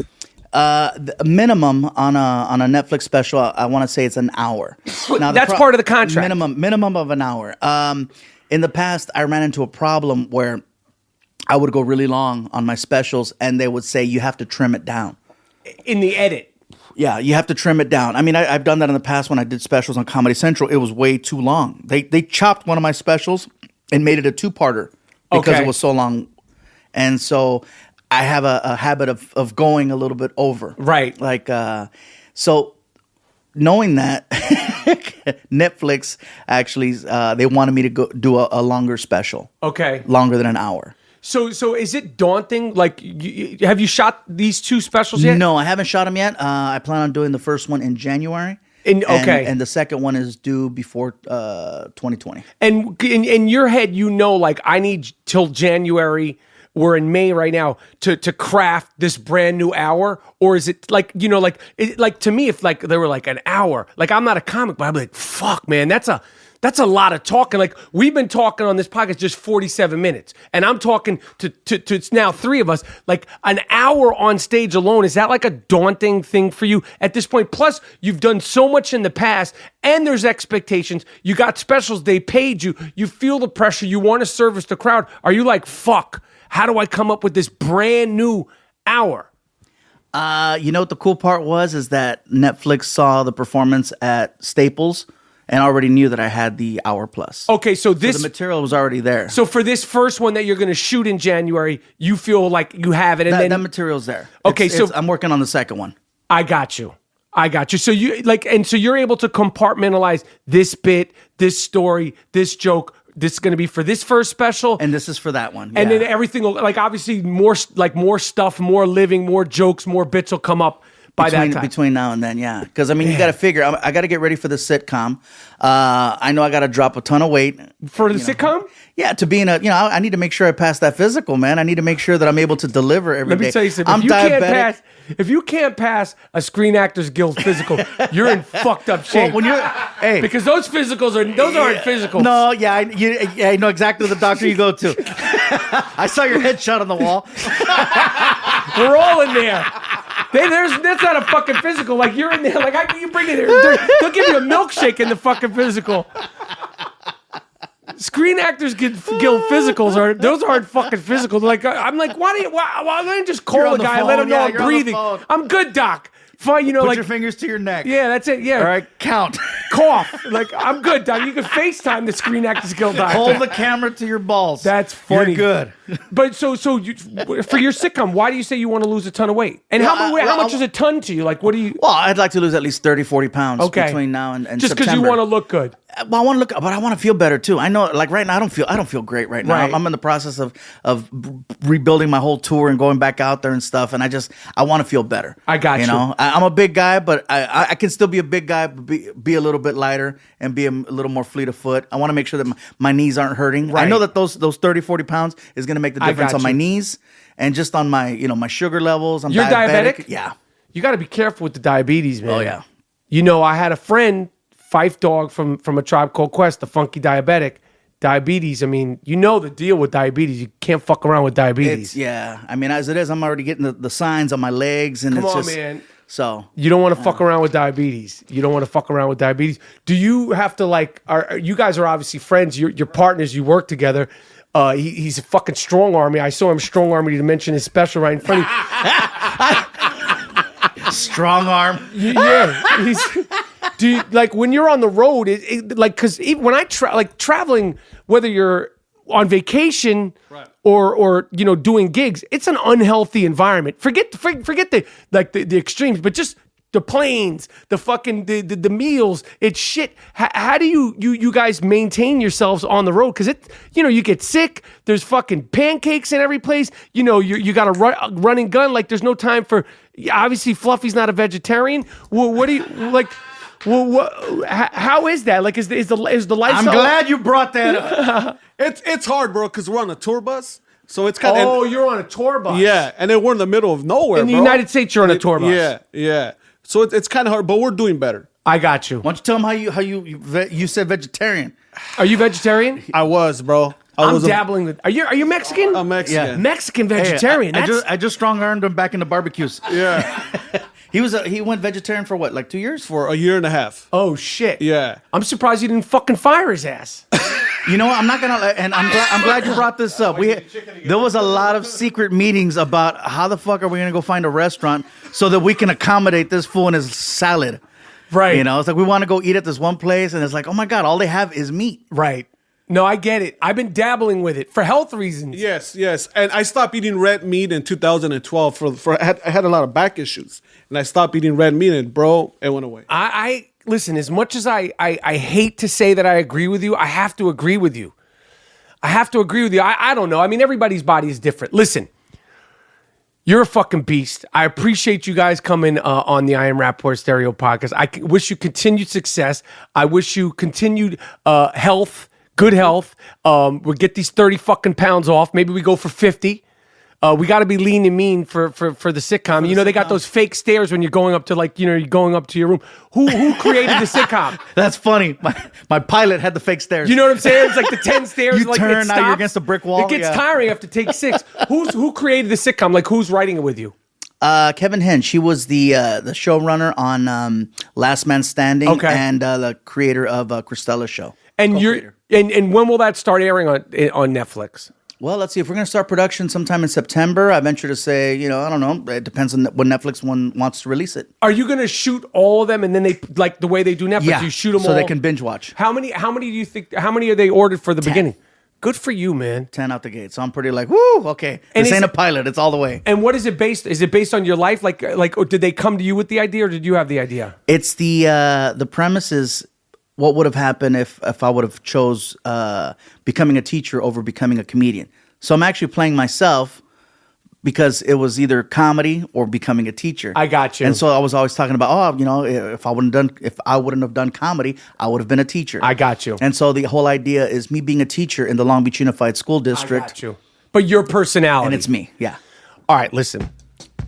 The minimum on a Netflix special, I want to say it's an hour. Now, That's part of the contract. Minimum of an hour. In the past, I ran into a problem where I would go really long on my specials, and they would say you have to trim it down. In the edit. Yeah, you have to trim it down. I mean, I've done that in the past when I did specials on Comedy Central. It was way too long. They chopped one of my specials and made it a 2-parter because it was so long. And so I have a habit of going a little bit over. Right. Like, so knowing that, Netflix actually, they wanted me to go do a longer special. Okay. Longer than an hour. So is it daunting? Like, have you shot these 2 specials yet? No, I haven't shot them yet. I plan on doing the first one in January. And the second one is due before 2020. And in your head, like, I need till January. We're in May right now to craft this brand new hour, or is it like to me, if like they were like an hour, like I'm not a comic, but I'd be like, fuck, man, that's a lot of talking. Like we've been talking on this podcast just 47 minutes, and I'm talking to it's now 3 of us. Like an hour on stage alone, is that like a daunting thing for you at this point? Plus, you've done so much in the past, and there's expectations. You got specials, they paid you. You feel the pressure. You want to service the crowd. Are you like, fuck? How do I come up with this brand new hour? You know what the cool part was is that Netflix saw the performance at Staples and already knew that I had the hour plus. Okay, so the material was already there. So for this first one that you're going to shoot in January, you feel like you have it, and then that material's there. Okay, I'm working on the second one. I got you. So you so you're able to compartmentalize this bit, this story, this joke. This is going to be for this first special, and this is for that one, and then everything will, like, obviously more stuff, more living, more jokes, more bits will come up by that time. Between now and then, yeah. Because I mean, you got to figure. I got to get ready for the sitcom. I know I got to drop a ton of weight for the sitcom. Yeah, to be in a, I need to make sure I pass that physical, man. I need to make sure that I'm able to deliver every day. Let me tell you something. I'm diabetic. If you can't pass a Screen Actors Guild physical, you're in fucked up shape. Well, because those physicals aren't physicals. No, I know exactly the doctor you go to. I saw your headshot on the wall. We're all in there. That's not a fucking physical. Like you're in there. Like you bring it there. They'll give you a milkshake in the fucking physical. Screen Actors Guild physicals aren't fucking physical. Like I'm like, why don't you just call the guy and let him know I'm breathing? I'm good, doc. Fine, Put your fingers to your neck. Yeah, that's it. Yeah. All right, count. Cough. Like I'm good, doc. You can FaceTime the Screen Actors Guild doctor. Hold the camera to your balls. That's funny. You're good. But so you, for your sitcom, why do you say you want to lose a ton of weight? And how much is a ton to you? Like, what do you? Well, I'd like to lose at least 30, 40 pounds between now and just because you want to look good. Well, I want to look, but I want to feel better too. I know, like right now, I don't feel great right now. Right. I'm in the process of rebuilding my whole tour and going back out there and stuff. And I want to feel better. I got you. I'm a big guy, but I can still be a big guy, but be a little bit lighter and be a little more fleet of foot. I want to make sure that my knees aren't hurting. Right. I know that those 30, 40 pounds is going to make the difference on my knees and just on my, my sugar levels. You're diabetic? Yeah. You got to be careful with the diabetes, man. Oh, yeah. I had a friend, Fife Dog from A Tribe Called Quest, the funky diabetic. Diabetes, I mean, the deal with diabetes. You can't fuck around with diabetes. I mean, as it is, I'm already getting the signs on my legs. And Come on, man. So you don't want to fuck around with diabetes. Do you have to you guys are obviously friends. You're partners. You work together. He's a fucking strong army. I saw him strong army to mention his special right in front of you. Strong arm. Yeah. Do you, when you're on the road, because when I traveling, whether you're on vacation or doing gigs, it's an unhealthy environment. Forget the extremes, but just The planes, the fucking the meals, it's shit. How do you guys maintain yourselves on the road? Because you get sick. There's fucking pancakes in every place. You got a run and gun. Like there's no time for. Obviously, Fluffy's not a vegetarian. What do you like? How is that? Like is the lifestyle? I'm glad you brought that up. It's hard, bro, because we're on a tour bus. So it's kind of. Oh, you're on a tour bus. Yeah, and then we're in the middle of nowhere. In the bro. United States, you're on a tour bus. Yeah. So it's kind of hard, but we're doing better. I got you. Why don't you tell them how you said vegetarian? Are you vegetarian? I was, bro. I'm dabbling with. Are you Mexican? I'm Mexican. Yeah. Mexican vegetarian. I just strong armed him back in the barbecues. Yeah. He went vegetarian for what, like 2 years? For a year and a half. Oh shit. Yeah. I'm surprised you didn't fucking fire his ass. You know what? I'm not gonna, and I'm glad you brought this up. There was a lot of secret meetings about how the fuck are we gonna go find a restaurant so that we can accommodate this fool and his salad. Right. It's like we want to go eat at this one place, and it's like, oh my god, all they have is meat. Right. No, I get it. I've been dabbling with it for health reasons. Yes. And I stopped eating red meat in 2012 for I had a lot of back issues, and I stopped eating red meat, and bro, it went away. I listen. As much as I hate to say that I agree with you, I have to agree with you. I don't know. I mean, everybody's body is different. Listen, you're a fucking beast. I appreciate you guys coming on the I Am Rapaport Stereo podcast. I wish you continued success. I wish you continued health. Good health. We'll get these 30 fucking pounds off. Maybe we go for 50. We got to be lean and mean for the sitcom. They got those fake stairs when you're going up to you're going up to your room. Who created the sitcom? That's funny. My pilot had the fake stairs. You know what I'm saying? It's like the 10 stairs. You turn, now you're against a brick wall. It gets tiring. You have to take 6. Who created the sitcom? Like who's writing it with you? Kevin Henn. She was the showrunner on Last Man Standing, and the creator of Cristella's show. And and when will that start airing on Netflix? Well, let's see. If we're going to start production sometime in September, I venture to say, I don't know. It depends on when Netflix wants to release it. Are you going to shoot all of them, and then they like the way they do Netflix? Yeah, you shoot them so all they can binge watch. How many do you think? How many are they ordered for the beginning? Good for you, man. 10 out the gate. So I'm pretty like, woo, okay. And this ain't a pilot. It's all the way. And what is it based? Is it based on your life? Like, or did they come to you with the idea, or did you have the idea? It's the premise is what would have happened if I would have chose becoming a teacher over becoming a comedian. So I'm actually playing myself because it was either comedy or becoming a teacher. I got you. And so I was always talking about, if I wouldn't have done comedy, I would have been a teacher. I got you. And so the whole idea is me being a teacher in the Long Beach Unified School District. I got you. But your personality. And it's me. Yeah. All right, listen.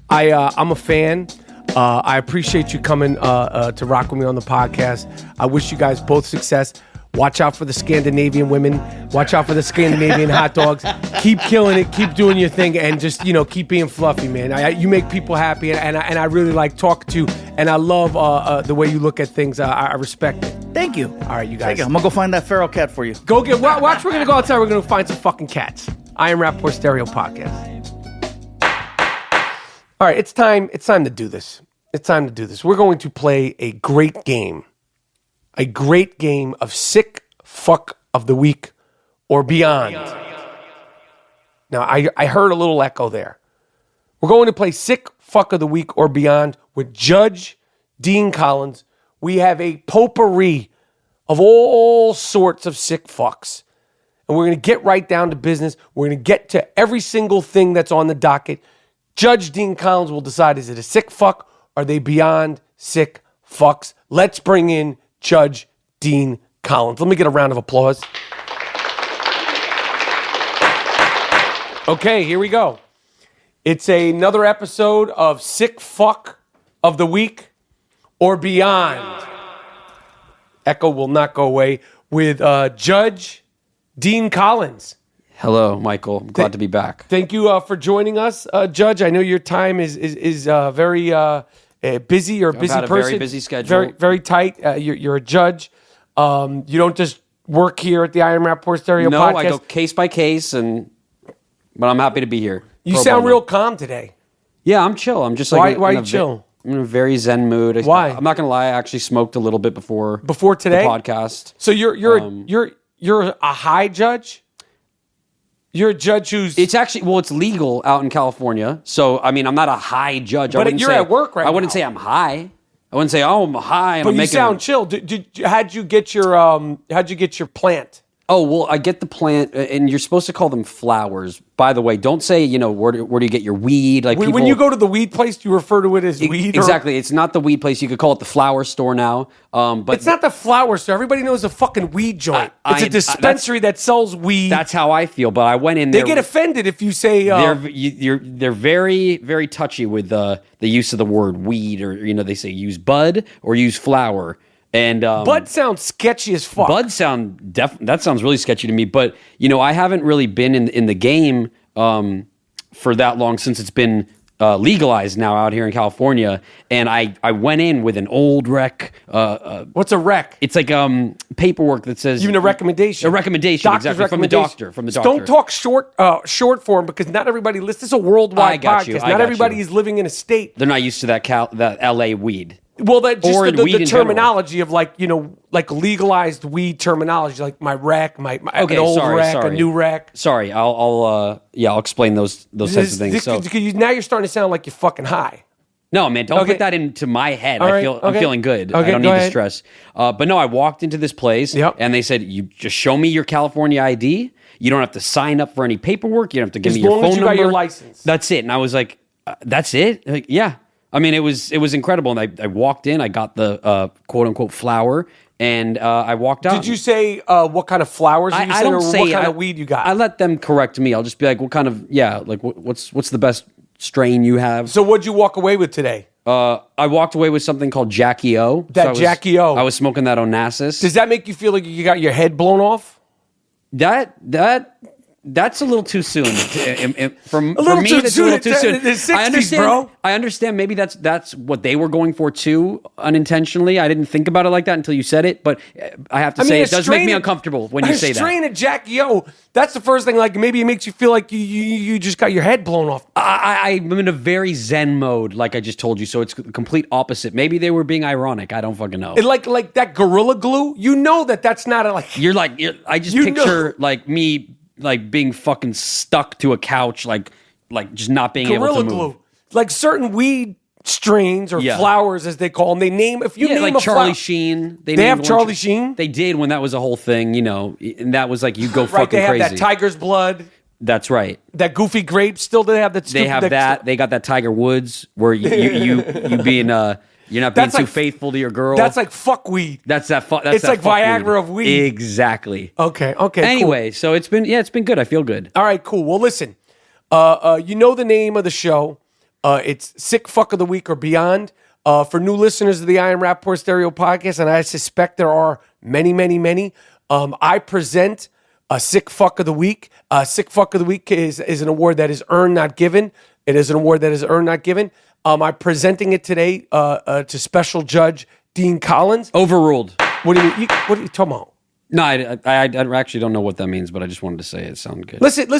I'm a fan. I appreciate you coming to rock with me on the podcast. I wish you guys both success. Watch out for the Scandinavian women. Watch out for the Scandinavian hot dogs. Keep killing it. Keep doing your thing, and just keep being fluffy, man. You make people happy, and I really like talking to you. And I love the way you look at things. I respect it. Thank you. All right, you guys. Thank you. I'm gonna go find that feral cat for you. Go get. Watch. We're gonna go outside. We're gonna find some fucking cats. I Am Rapaport Stereo podcast. All right, it's time. It's time to do this. We're going to play a great game. A great game of sick fuck of the week or beyond. Now, I heard a little echo there. We're going to play sick fuck of the week or beyond with Judge Dean Collins. We have a potpourri of all sorts of sick fucks. And we're going to get right down to business. We're going to get to every single thing that's on the docket. Judge Dean Collins will decide, is it a sick fuck? Are they beyond sick fucks? Let's bring in Judge Dean Collins. Let me get a round of applause. Okay, here we go. It's another episode of Sick Fuck of the Week or Beyond. Echo will not go away with Judge Dean Collins. Hello, Michael. I'm glad to be back. Thank you for joining us, Judge. I know your time is very busy. You're a busy I've had a person. very busy schedule. Very, very tight. You're a judge. You don't just work here at the I Am Rapaport Stereo podcast. No, I go case by case, but I'm happy to be here. You sound real calm today. Yeah, I'm chill. I'm just like... Why are you chill? I'm in a very zen mood. Why? I'm not going to lie. I actually smoked a little bit before today? the podcast. So you're a high judge? You're a judge who's... It's actually... it's legal out in California. So, I mean, I'm not a high judge. But you're at work right now. I wouldn't say I'm high. I wouldn't say, "Oh, I'm high." And But I'm you making sound chill. How'd you get your plant? Oh, well, I get the plant, and you're supposed to call them flowers. By the way, don't say, where do you get your weed? Like When you go to the weed place, do you refer to it as weed? Exactly. It's not the weed place. You could call it the flower store now. But It's not the flower store. Everybody knows a fucking weed joint. It's a dispensary that sells weed. That's how I feel. But I went in They there. get offended if you say... They're very, very touchy with the use of the word weed, or they say use bud or use flower. And bud sounds sketchy as fuck. Bud that sounds really sketchy to me. But I haven't really been in the game for that long since it's been legalized now out here in California. And I went in with an old rec. What's a rec? It's like paperwork that says even a recommendation. A recommendation, Doctor's exactly, recommendation. from the doctor. Don't talk short form, because not everybody listens. This is a worldwide podcast. Not everybody is living in a state. They're not used to that LA weed. Well, that just the terminology general. of like legalized weed terminology, like my rec, my okay, an old rec, sorry. a new rec. Sorry, I'll explain those types of things. Now you're starting to sound like you're fucking high. No, man, don't put that into my head. All right, I'm feeling good. Okay, I don't need ahead. the stress. But no, I walked into this place and they said, "You just show me your California ID. You don't have to sign up for any paperwork. You don't have to give me your phone number. As long as you got your license. That's it." And I was like, "That's it?" Like, yeah. I mean, it was incredible. And I walked in, I got the quote unquote flower, and I walked out. Did you say what kind of flowers you said, or what kind of weed you got? I let them correct me. I'll just be like, what kind of, what's the best strain you have? So what'd you walk away with today? I walked away with something called Jackie O. Jackie O. I was smoking that Onassis. Does that make you feel like you got your head blown off? That's a little too soon. For me, that's a little too soon. The 60s, bro. I understand. Maybe that's what they were going for too, unintentionally. I didn't think about it like that until you said it. But I have to say, it does make me uncomfortable when you say that. A strain of Jackie O. That's the first thing. Like maybe it makes you feel like you just got your head blown off. I'm in a very zen mode, like I just told you. So it's the complete opposite. Maybe they were being ironic. I don't fucking know. Like that Gorilla Glue. That's not a like. I just picture like me. Like being fucking stuck to a couch, like just not being able to move. Gorilla Glue. Like certain weed strains or flowers, as they call them. They name like Charlie Sheen. They have Charlie Sheen. They did when that was a whole thing, and that was like you go fucking they have crazy. That Tiger's Blood. That's right. That Goofy Grape. Still, they have that. They have that. They got that Tiger Woods where you being you're not being too faithful to your girl. That's like fuck weed. It's like Viagra weed. of weed. Exactly. Okay. Anyway, cool. so it's been good. I feel good. All right, cool. Well, listen, you know the name of the show. It's Sick Fuck of the Week or Beyond. For new listeners of the I Am Rapaport Stereo podcast, and I suspect there are many, many, many, I present a Sick Fuck of the Week. Sick Fuck of the Week is an award that is earned, not given. It is an award that is earned, not given. I'm presenting it today to Special Judge Dean Collins. Overruled. What are you talking about? No, I actually don't know what that means, but I just wanted to say it sounded good. Listen.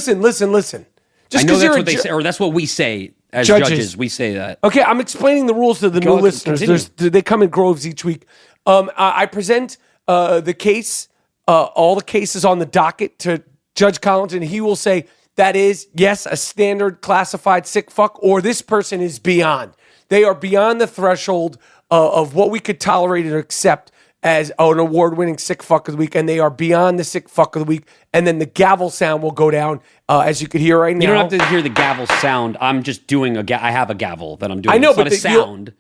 Just I know that's what they say, say, or that's what we say as judges. We say that. Okay, I'm explaining the rules to the new listeners. They come in groves each week. I present the case, all the cases on the docket to Judge Collins, and he will say, that is, yes, a standard classified sick fuck, or this person is beyond. They are beyond the threshold of what we could tolerate and accept as an award-winning sick fuck of the week, and they are beyond the sick fuck of the week. And then the gavel sound will go down, as you could hear right now. You don't have to hear the gavel sound. I'm just doing I have a gavel that I'm doing. I know, it's but not a sound.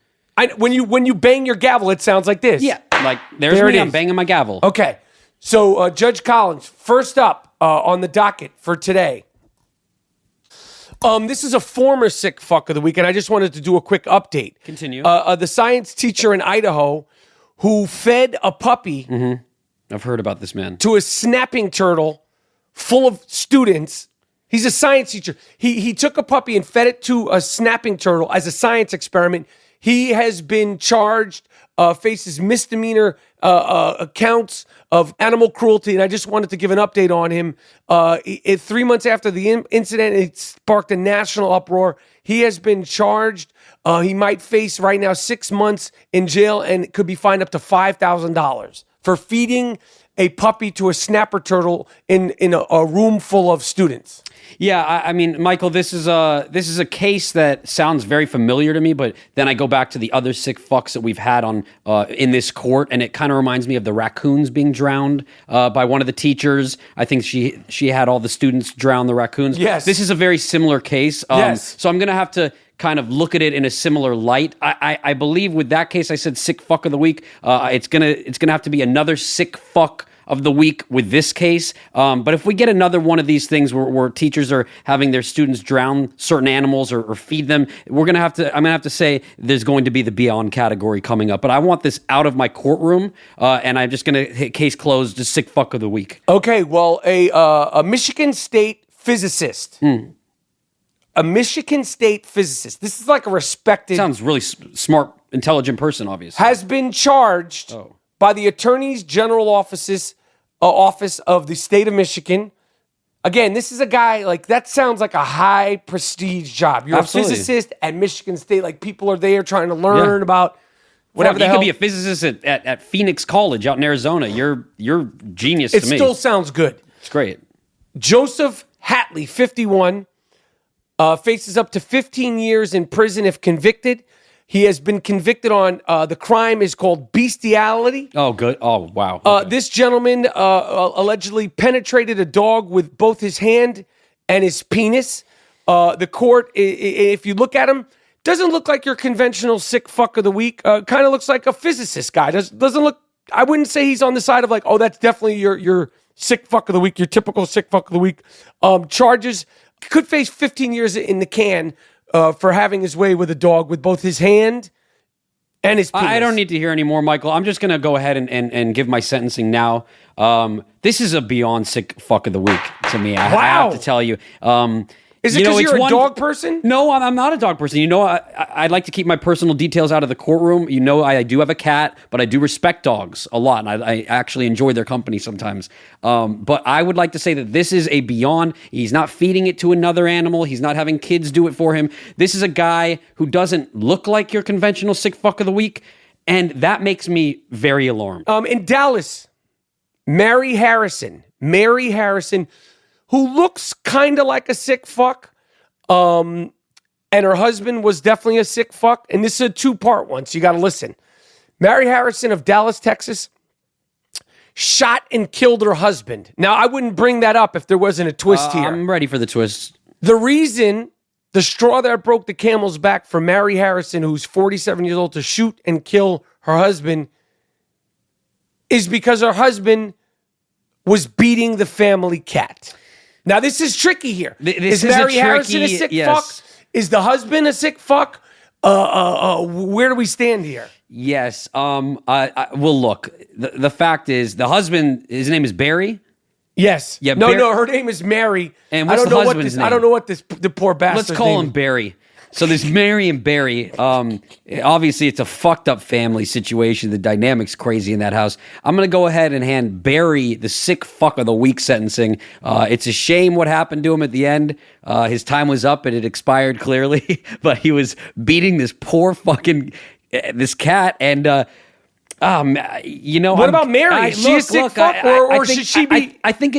When you bang your gavel, it sounds like this. Yeah, like there me. I'm banging my gavel. Okay, so Judge Collins, first up on the docket for today. This is a former sick fuck of the week, and I just wanted to do a quick update. Continue. The science teacher in Idaho who fed a puppy I've heard about this man. to a snapping turtle full of students. He's a science teacher. He took a puppy and fed it to a snapping turtle as a science experiment. He has been charged, faces misdemeanor counts of animal cruelty, and I just wanted to give an update on him. 3 months after the incident, it sparked a national uproar. He has been charged. He might face right now 6 months in jail and could be fined up to $5,000 for feeding a puppy to a snapper turtle in a room full of students. Yeah, I mean, Michael, this is a case that sounds very familiar to me, but then I go back to the other sick fucks that we've had on in this court, and it kind of reminds me of the raccoons being drowned by one of the teachers. I think she had all the students drown the raccoons. Yes. This is a very similar case. Yes. So I'm going to have to kind of look at it in a similar light. I believe with that case, I said sick fuck of the week. It's gonna have to be another sick fuck of the week with this case. But if we get another one of these things where teachers are having their students drown certain animals or feed them, I'm gonna have to say there's going to be the beyond category coming up. But I want this out of my courtroom, and I'm just gonna hit case closed, just sick fuck of the week. Okay, well, a Michigan State physicist. A Michigan State physicist. This is like a respected... Sounds really smart, intelligent person, obviously. Has been charged by the Attorney General Office of the state of Michigan. Again, this is a guy, like, that sounds like a high prestige job. You're Absolutely. a physicist at Michigan State. Like, people are there trying to learn about whatever the you hell. could be a physicist at Phoenix College out in Arizona. You're genius It to me. still sounds good. It's great. Joseph Hatley, 51, faces up to 15 years in prison if convicted. He has been convicted on the crime is called bestiality. Oh, good. Oh, wow. Okay. This gentleman allegedly penetrated a dog with both his hand and his penis. The court, if you look at him, doesn't look like your conventional sick fuck of the week. Kind of looks like a physicist guy. Doesn't look. I wouldn't say he's on the side of like, oh, that's definitely your sick fuck of the week, your typical sick fuck of the week. Charges could face 15 years in the can. For having his way with a dog with both his hand and his penis. I don't need to hear any more, Michael. I'm just going to go ahead and give my sentencing now. This is a beyond sick fuck of the week to me. I have to tell you. Is it because you're a dog person? No, I'm not a dog person. You know, I'd like to keep my personal details out of the courtroom. You know, I do have a cat, but I do respect dogs a lot, and I actually enjoy their company sometimes. But I would like to say that this is a beyond. He's not feeding it to another animal. He's not having kids do it for him. This is a guy who doesn't look like your conventional sick fuck of the week, and that makes me very alarmed. In Dallas, Mary Harrison, who looks kind of like a sick fuck, and her husband was definitely a sick fuck, and this is a two-part one, so you got to listen. Mary Harrison of Dallas, Texas, shot and killed her husband. Now, I wouldn't bring that up if there wasn't a twist here. I'm ready for the twist. The reason, the straw that broke the camel's back for Mary Harrison, who's 47 years old, to shoot and kill her husband is because her husband was beating the family cat. Now, this is tricky here. Is Mary Harrison a sick fuck? Is the husband a sick fuck? Where do we stand here? Yes. Well, look, the fact is the husband, his name is Barry. Yes. Yeah. No, her name is Mary. And what's the husband's name? I don't know what the poor bastard's Let's call name him Barry. So there's Mary and Barry. Obviously, it's a fucked up family situation. The dynamic's crazy in that house. I'm going to go ahead and hand Barry the sick fuck of the week sentencing. It's a shame what happened to him at the end. His time was up and it expired clearly, but he was beating this poor fucking this cat and. You know, what about Mary? Is she a sick fuck, or should she be? I think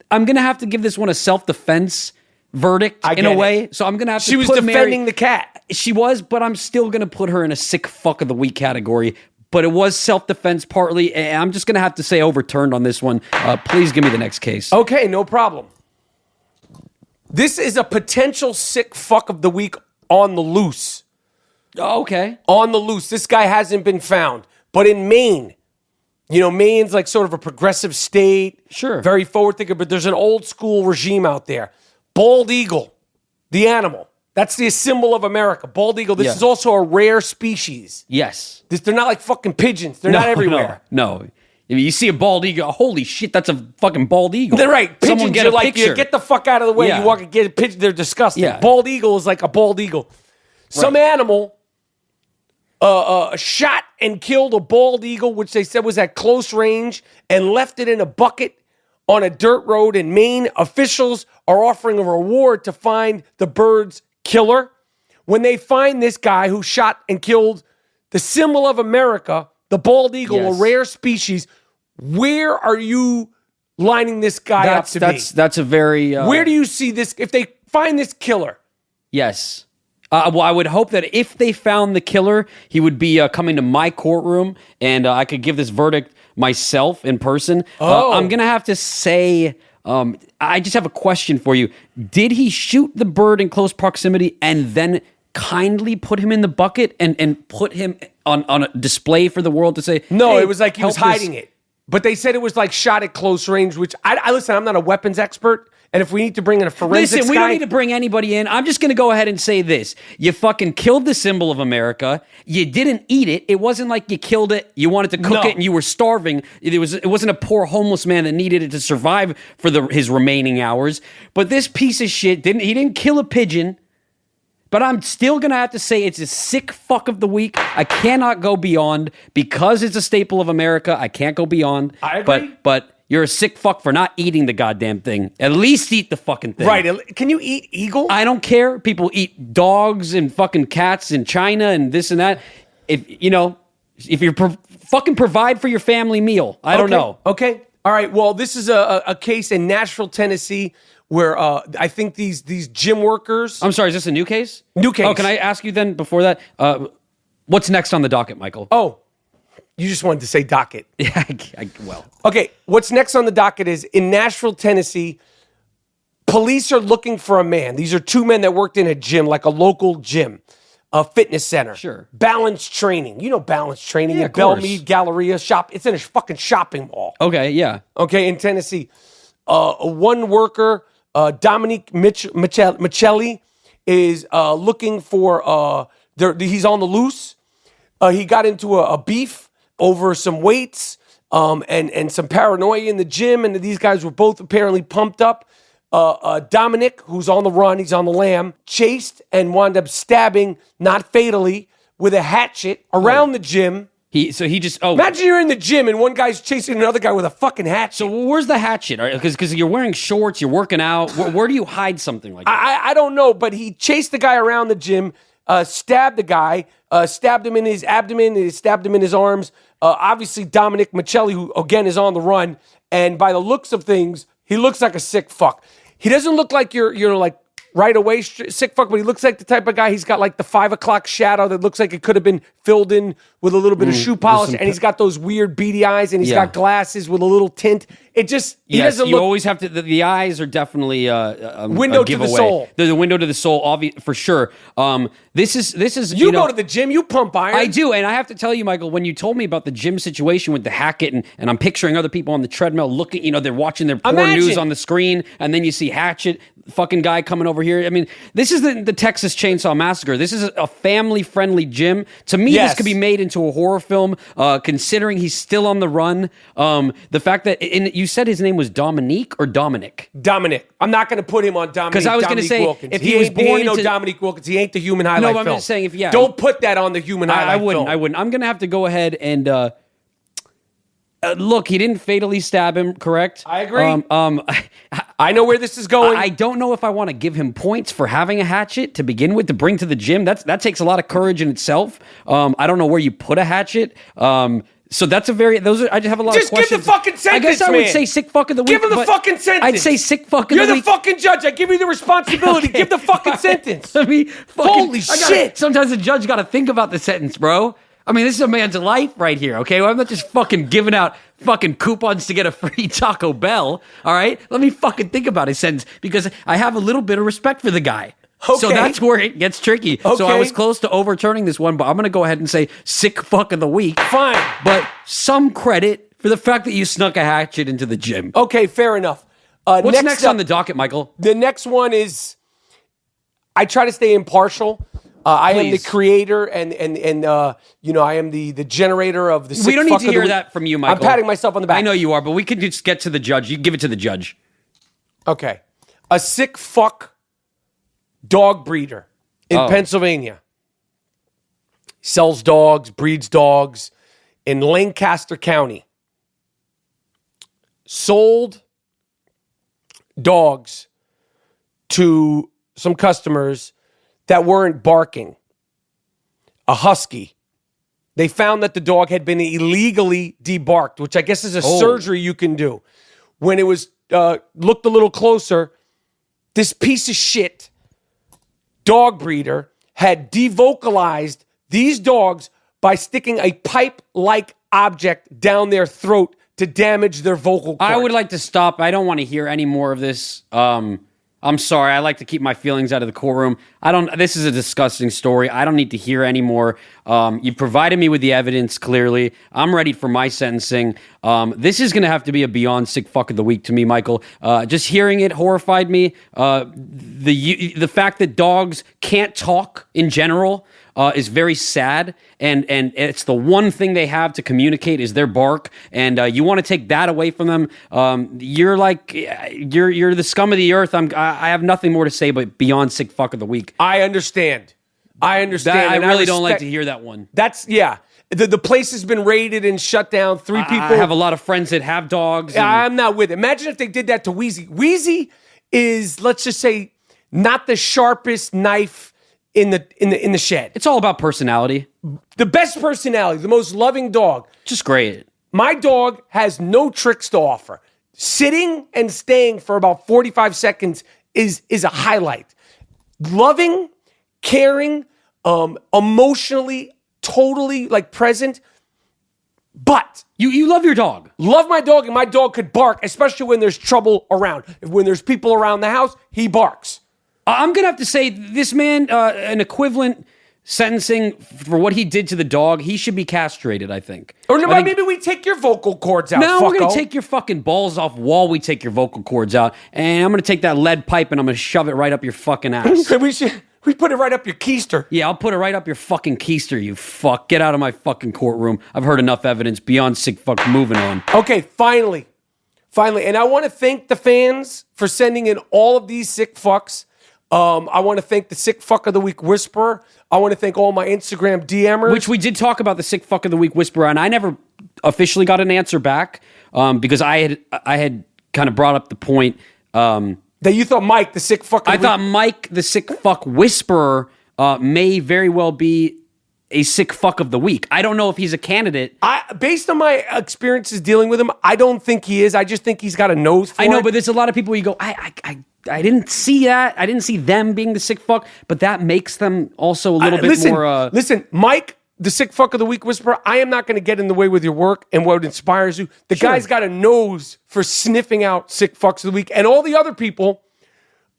I'm going to have to give this one a self-defense verdict in a way. So I'm going to have to. She was defending the cat. She was, but I'm still going to put her in a sick fuck of the week category. But it was self-defense partly, and I'm just going to have to say overturned on this one. Please give me the next case. Okay, no problem. This is a potential sick fuck of the week on the loose. Oh, okay. On the loose. This guy hasn't been found. But in Maine, you know, Maine's like sort of a progressive state. Sure. Very forward thinking, but there's an old school regime out there. Bald eagle, the animal. That's the symbol of America. Bald eagle. This is also a rare species. Yes. They're not like fucking pigeons. They're not everywhere. No. If you see a bald eagle, holy shit, that's a fucking bald eagle. They're right. Pigeons, Someone get you're a like, picture. you get the fuck out of the way. Yeah. You walk and get a pigeon. They're disgusting. Yeah. Bald eagle is like a bald eagle. Some animal shot and killed a bald eagle, which they said was at close range, and left it in a bucket on a dirt road in Maine. Officials are offering a reward to find the bird's killer. When they find this guy who shot and killed the symbol of America, the bald eagle, a rare species, Where are you lining this guy up to be? That's a very... Where do you see this? If they find this killer... Yes. Well, I would hope that if they found the killer, he would be coming to my courtroom, and I could give this verdict myself in person. I'm going to have to say... I just have a question for you. Did he shoot the bird in close proximity and then kindly put him in the bucket and put him on a display for the world to say, No, hey, it was like he was hiding it. But they said it was like shot at close range, which I listen, I'm not a weapons expert. And if we need to bring in a forensics Listen, we guy, don't need to bring anybody in. I'm just going to go ahead and say this. You fucking killed the symbol of America. You didn't eat it. It wasn't like you killed it. You wanted to cook it and you were starving. It wasn't a poor homeless man that needed it to survive for his remaining hours. But this piece of shit didn't kill a pigeon. But I'm still going to have to say it's a sick fuck of the week. I cannot go beyond because it's a staple of America. I can't go beyond. I agree. But you're a sick fuck for not eating the goddamn thing. At least eat the fucking thing. right? Can you eat eagle? I don't care. People eat dogs and fucking cats in China and this and that. If you fucking provide for your family meal. I don't know. Okay. All right. Well, this is a case in Nashville, Tennessee, where I think these gym workers. I'm sorry. Is this a new case? New case. Oh, can I ask you then before that? What's next on the docket, Michael? Oh, you just wanted to say docket. Yeah. Well. Okay. What's next on the docket is in Nashville, Tennessee. Police are looking for a man. These are two men that worked in a gym, like a local gym, a fitness center. Sure. Balance training. You know balance training Yeah, at of course. Belmead Galleria shop. It's in a fucking shopping mall. Okay. Yeah. Okay, in Tennessee. One worker, Dominique Michelli, is looking for, he's on the loose. He got into a beef over some weights and some paranoia in the gym, and these guys were both apparently pumped up. Dominic, who's on the run, he's on the lam, chased and wound up stabbing, not fatally, with a hatchet around the gym. Imagine you're in the gym and one guy's chasing another guy with a fucking hatchet. So where's the hatchet? Because you're wearing shorts, you're working out. Where do you hide something like that? I don't know, but he chased the guy around the gym, stabbed the guy, stabbed him in his abdomen, stabbed him in his arms. Obviously, Dominic Michelli, who again is on the run, and by the looks of things, he looks like a sick fuck. He doesn't look like you're like right away sick fuck, but he looks like the type of guy. He's got like the 5 o'clock shadow that looks like it could have been filled in with a little bit of shoe polish, and he's got those weird beady eyes, and he's got glasses with a little tint. It just he doesn't look. You always have to. The eyes are definitely a window to the soul. They're the window to the soul, for sure. This is you go to the gym, you pump iron. I do, and I have to tell you, Michael, when you told me about the gym situation with the Hackett, and I'm picturing other people on the treadmill looking, they're watching their poor news on the screen, and then you see Hatchet, fucking guy coming over here. I mean, this is the Texas Chainsaw Massacre. This is a family-friendly gym. To me, this could be made into a horror film, considering he's still on the run. The fact that, you said his name was Dominique or Dominic? Dominic. I'm not going to put him on Dominic. Because I was going to say, Wilkins. if he was born into Dominic Wilkins, he ain't the human highlight film. I'm just saying, don't put that on the human highlight film. I wouldn't. I'm going to have to go ahead and look. He didn't fatally stab him, correct? I agree. I know where this is going. I don't know if I want to give him points for having a hatchet to begin with to bring to the gym. That takes a lot of courage in itself. I don't know where you put a hatchet. So that's I just have a lot of questions. Just give the fucking sentence, I guess I would say sick fuck of the week. Give him the fucking sentence. I'd say sick fuck of the week. You're the fucking judge. I give you the responsibility. Okay. Give the fucking sentence. Holy shit. Sometimes the judge got to think about the sentence, bro. I mean, this is a man's life right here, okay? Well, I'm not just fucking giving out fucking coupons to get a free Taco Bell, all right? Let me fucking think about his sentence because I have a little bit of respect for the guy. Okay. So that's where it gets tricky. Okay. So I was close to overturning this one, but I'm going to go ahead and say sick fuck of the week. Fine. But some credit for the fact that you snuck a hatchet into the gym. Okay, fair enough. What's next on the docket, Michael? The next one is, I try to stay impartial. I am the creator and I am the generator of the sick fuck. We don't need to hear that from you, Michael. I'm patting myself on the back. I know you are, but we could just get to the judge. You give it to the judge. Okay. A sick fuck dog breeder in Pennsylvania. Sells dogs, breeds dogs in Lancaster County. Sold dogs to some customers that weren't barking. A husky they found that the dog had been illegally debarked, which I guess is a surgery you can do. When it was looked a little closer, this piece of shit dog breeder had devocalized these dogs by sticking a pipe-like object down their throat to damage their vocal cords. I would like to stop. I don't want to hear any more of this. I'm sorry. I like to keep my feelings out of the courtroom. This is a disgusting story. I don't need to hear any more. You provided me with the evidence, clearly. I'm ready for my sentencing. This is going to have to be a beyond sick fuck of the week to me, Michael. Just hearing it horrified me. The fact that dogs can't talk in general is very sad, and it's the one thing they have to communicate is their bark, and you want to take that away from them. You're the scum of the earth. I have nothing more to say but beyond sick fuck of the week. I understand. I really don't like to hear that one. The place has been raided and shut down. 3 people. I have a lot of friends that have dogs. I'm not with it. Imagine if they did that to Wheezy. Wheezy is, let's just say, not the sharpest knife in the shed. It's all about personality. The best personality, the most loving dog. Just great. My dog has no tricks to offer. Sitting and staying for about 45 seconds is a highlight. Loving, caring, emotionally, totally present. But you love your dog. Love my dog, and my dog could bark, especially when there's trouble around. When there's people around the house, he barks. I'm going to have to say this man, an equivalent sentencing for what he did to the dog, he should be castrated, I think. Or maybe we take your vocal cords out, No, we're going to take your fucking balls off while we take your vocal cords out, and I'm going to take that lead pipe and I'm going to shove it right up your fucking ass. We put it right up your keister. Yeah, I'll put it right up your fucking keister, you fuck. Get out of my fucking courtroom. I've heard enough evidence. Beyond sick fuck. Moving on. Okay, finally. And I want to thank the fans for sending in all of these sick fucks. I want to thank the Sick Fuck of the Week Whisperer. I want to thank all my Instagram DMers. Which we did talk about the Sick Fuck of the Week Whisperer, and I never officially got an answer back because I had kind of brought up the point that you thought Mike, the Sick Fuck of the Week. I thought Mike, the Sick Fuck Whisperer, may very well be a sick fuck of the week. I don't know if he's a candidate. Based on my experiences dealing with him, I don't think he is. I just think he's got a nose for it. I know, but there's a lot of people where you go, I didn't see that. I didn't see them being the sick fuck, but that makes them also a little bit more... Listen, Mike, the Sick Fuck of the Week Whisperer, I am not going to get in the way with your work and what inspires you. The guy's got a nose for sniffing out sick fucks of the week. And all the other people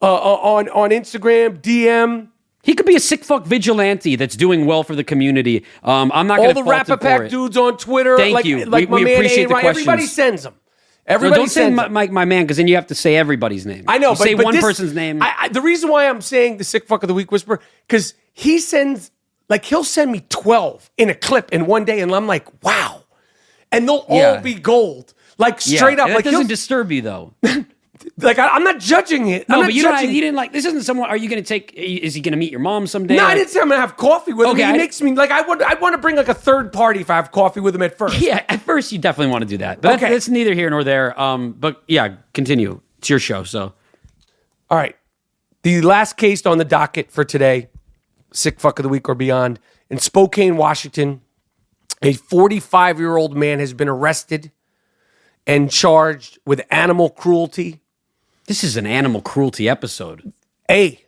on Instagram, DM... He could be a sick fuck vigilante that's doing well for the community. I'm not going to fault him for it. All the Rapapack dudes on Twitter. Thank you. We appreciate the questions. Everybody sends them. Don't say my man, because then you have to say everybody's name. I know, but say one person's name. The reason why I'm saying the Sick Fuck of the Week Whisperer, because he sends, he'll send me 12 in a clip in one day, and I'm like, wow. And they'll all be gold. Straight up. That doesn't disturb you, though. I'm not judging it. No, but you didn't like, this isn't someone, are you going to take, is he going to meet your mom someday? No, I didn't say I'm going to have coffee with him. He makes me, I want to bring a third party if I have coffee with him at first. Yeah, at first you definitely want to do that. But that's neither here nor there. But yeah, continue. It's your show, so. All right. The last case on the docket for today, Sick Fuck of the Week or beyond, in Spokane, Washington, a 45-year-old man has been arrested and charged with animal cruelty. This is an animal cruelty episode. I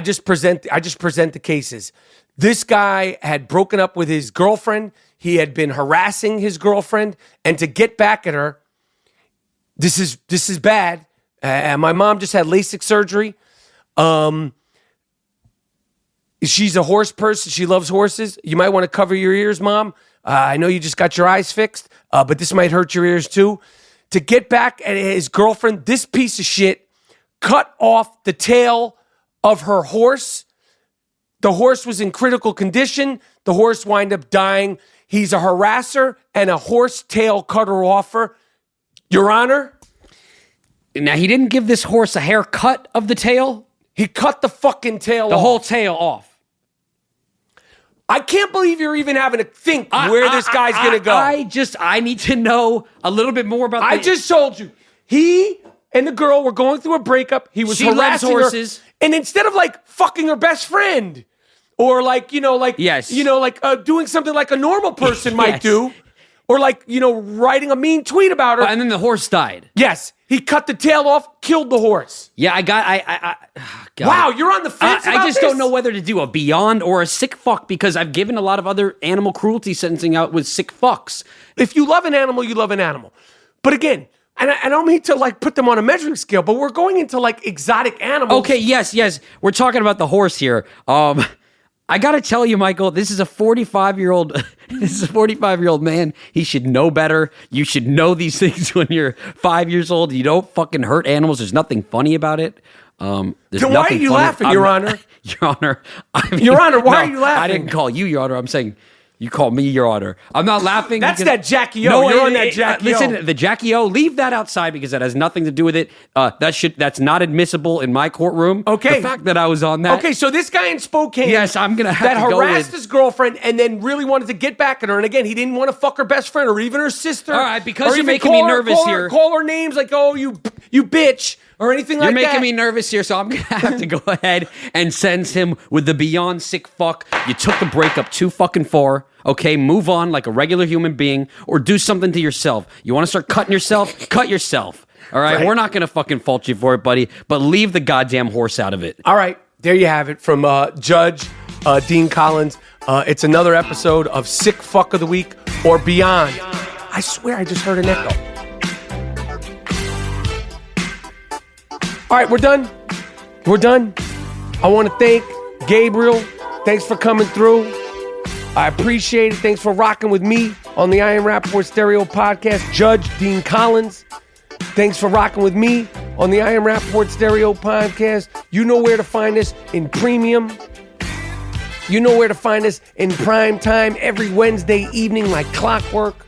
just present the cases. This guy had broken up with his girlfriend. He had been harassing his girlfriend, and to get back at her, this is bad. My mom just had LASIK surgery. She's a horse person. She loves horses. You might want to cover your ears, Mom. I know you just got your eyes fixed, but this might hurt your ears too. To get back at his girlfriend, this piece of shit cut off the tail of her horse. The horse was in critical condition. The horse wound up dying. He's a harasser and a horse tail cutter offer. Your Honor? Now, he didn't give this horse a haircut of the tail? He cut the fucking tail off. The whole tail off. I can't believe you're even having to think where this guy's going to go. I need to know a little bit more about I just told you. He and the girl were going through a breakup. He was harassing horses. her. And instead of fucking her best friend, or like Yes. doing something like a normal person might Yes. do, or like writing a mean tweet about her. And then the horse died. Yes, he cut the tail off, killed the horse. Yeah, God. Wow, you're on the fence. I about just this? don't know whether to do a beyond or a sick fuck because I've given a lot of other animal cruelty sentencing out with sick fucks. If you love an animal, you love an animal. But again, and I don't mean to like put them on a measuring scale, but we're going into like exotic animals. Okay, yes. We're talking about the horse here. I gotta tell you, Michael, this is a 45-year-old. This is a 45-year-old man. He should know better. You should know these things when you're 5 years old. You don't fucking hurt animals. There's nothing funny about it. Then why are you laughing, Your Honor? Your Honor. Your Honor, why are you laughing? I didn't call you, Your Honor. I'm saying you called me, Your Honor. I'm not laughing. That's because- that Jackie O. You're on that Jackie O. Listen, the Jackie O, leave that outside because that has nothing to do with it. That's not admissible in my courtroom. Okay. The fact that I was on that. Okay, so this guy in Spokane, Yes, I'm gonna have that to go harassed with- his girlfriend and then really wanted to get back at her. And again, he didn't want to fuck her best friend or even her sister. All right, because or you're even making me call her- nervous call her- here. Call her names like, oh, you bitch, or anything like You're that. making me nervous here, so I'm going to have to go ahead and sentence him with the beyond sick fuck. You took the breakup too fucking far. Okay, move on like a regular human being or do something to yourself. You want to start cutting yourself? Cut yourself. All right? We're not going to fucking fault you for it, buddy, but leave the goddamn horse out of it. All right, there you have it from Judge Dean Collins. It's another episode of Sick Fuck of the Week or Beyond. I swear I just heard an echo. All right, we're done. We're done. I want to thank Gabriel. Thanks for coming through. I appreciate it. Thanks for rocking with me on the I Am Rapaport Stereo Podcast. Judge Dean Collins. Thanks for rocking with me on the I Am Rapaport Stereo Podcast. You know where to find us in premium. You know where to find us in prime time every Wednesday evening like clockwork.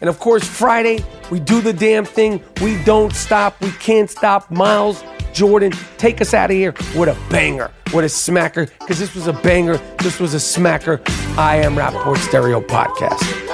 And of course, Friday, we do the damn thing. We don't stop. We can't stop. Miles Jordan, take us out of here with a banger, with a smacker, because this was a banger. This was a smacker. I Am Rapaport Stereo Podcast.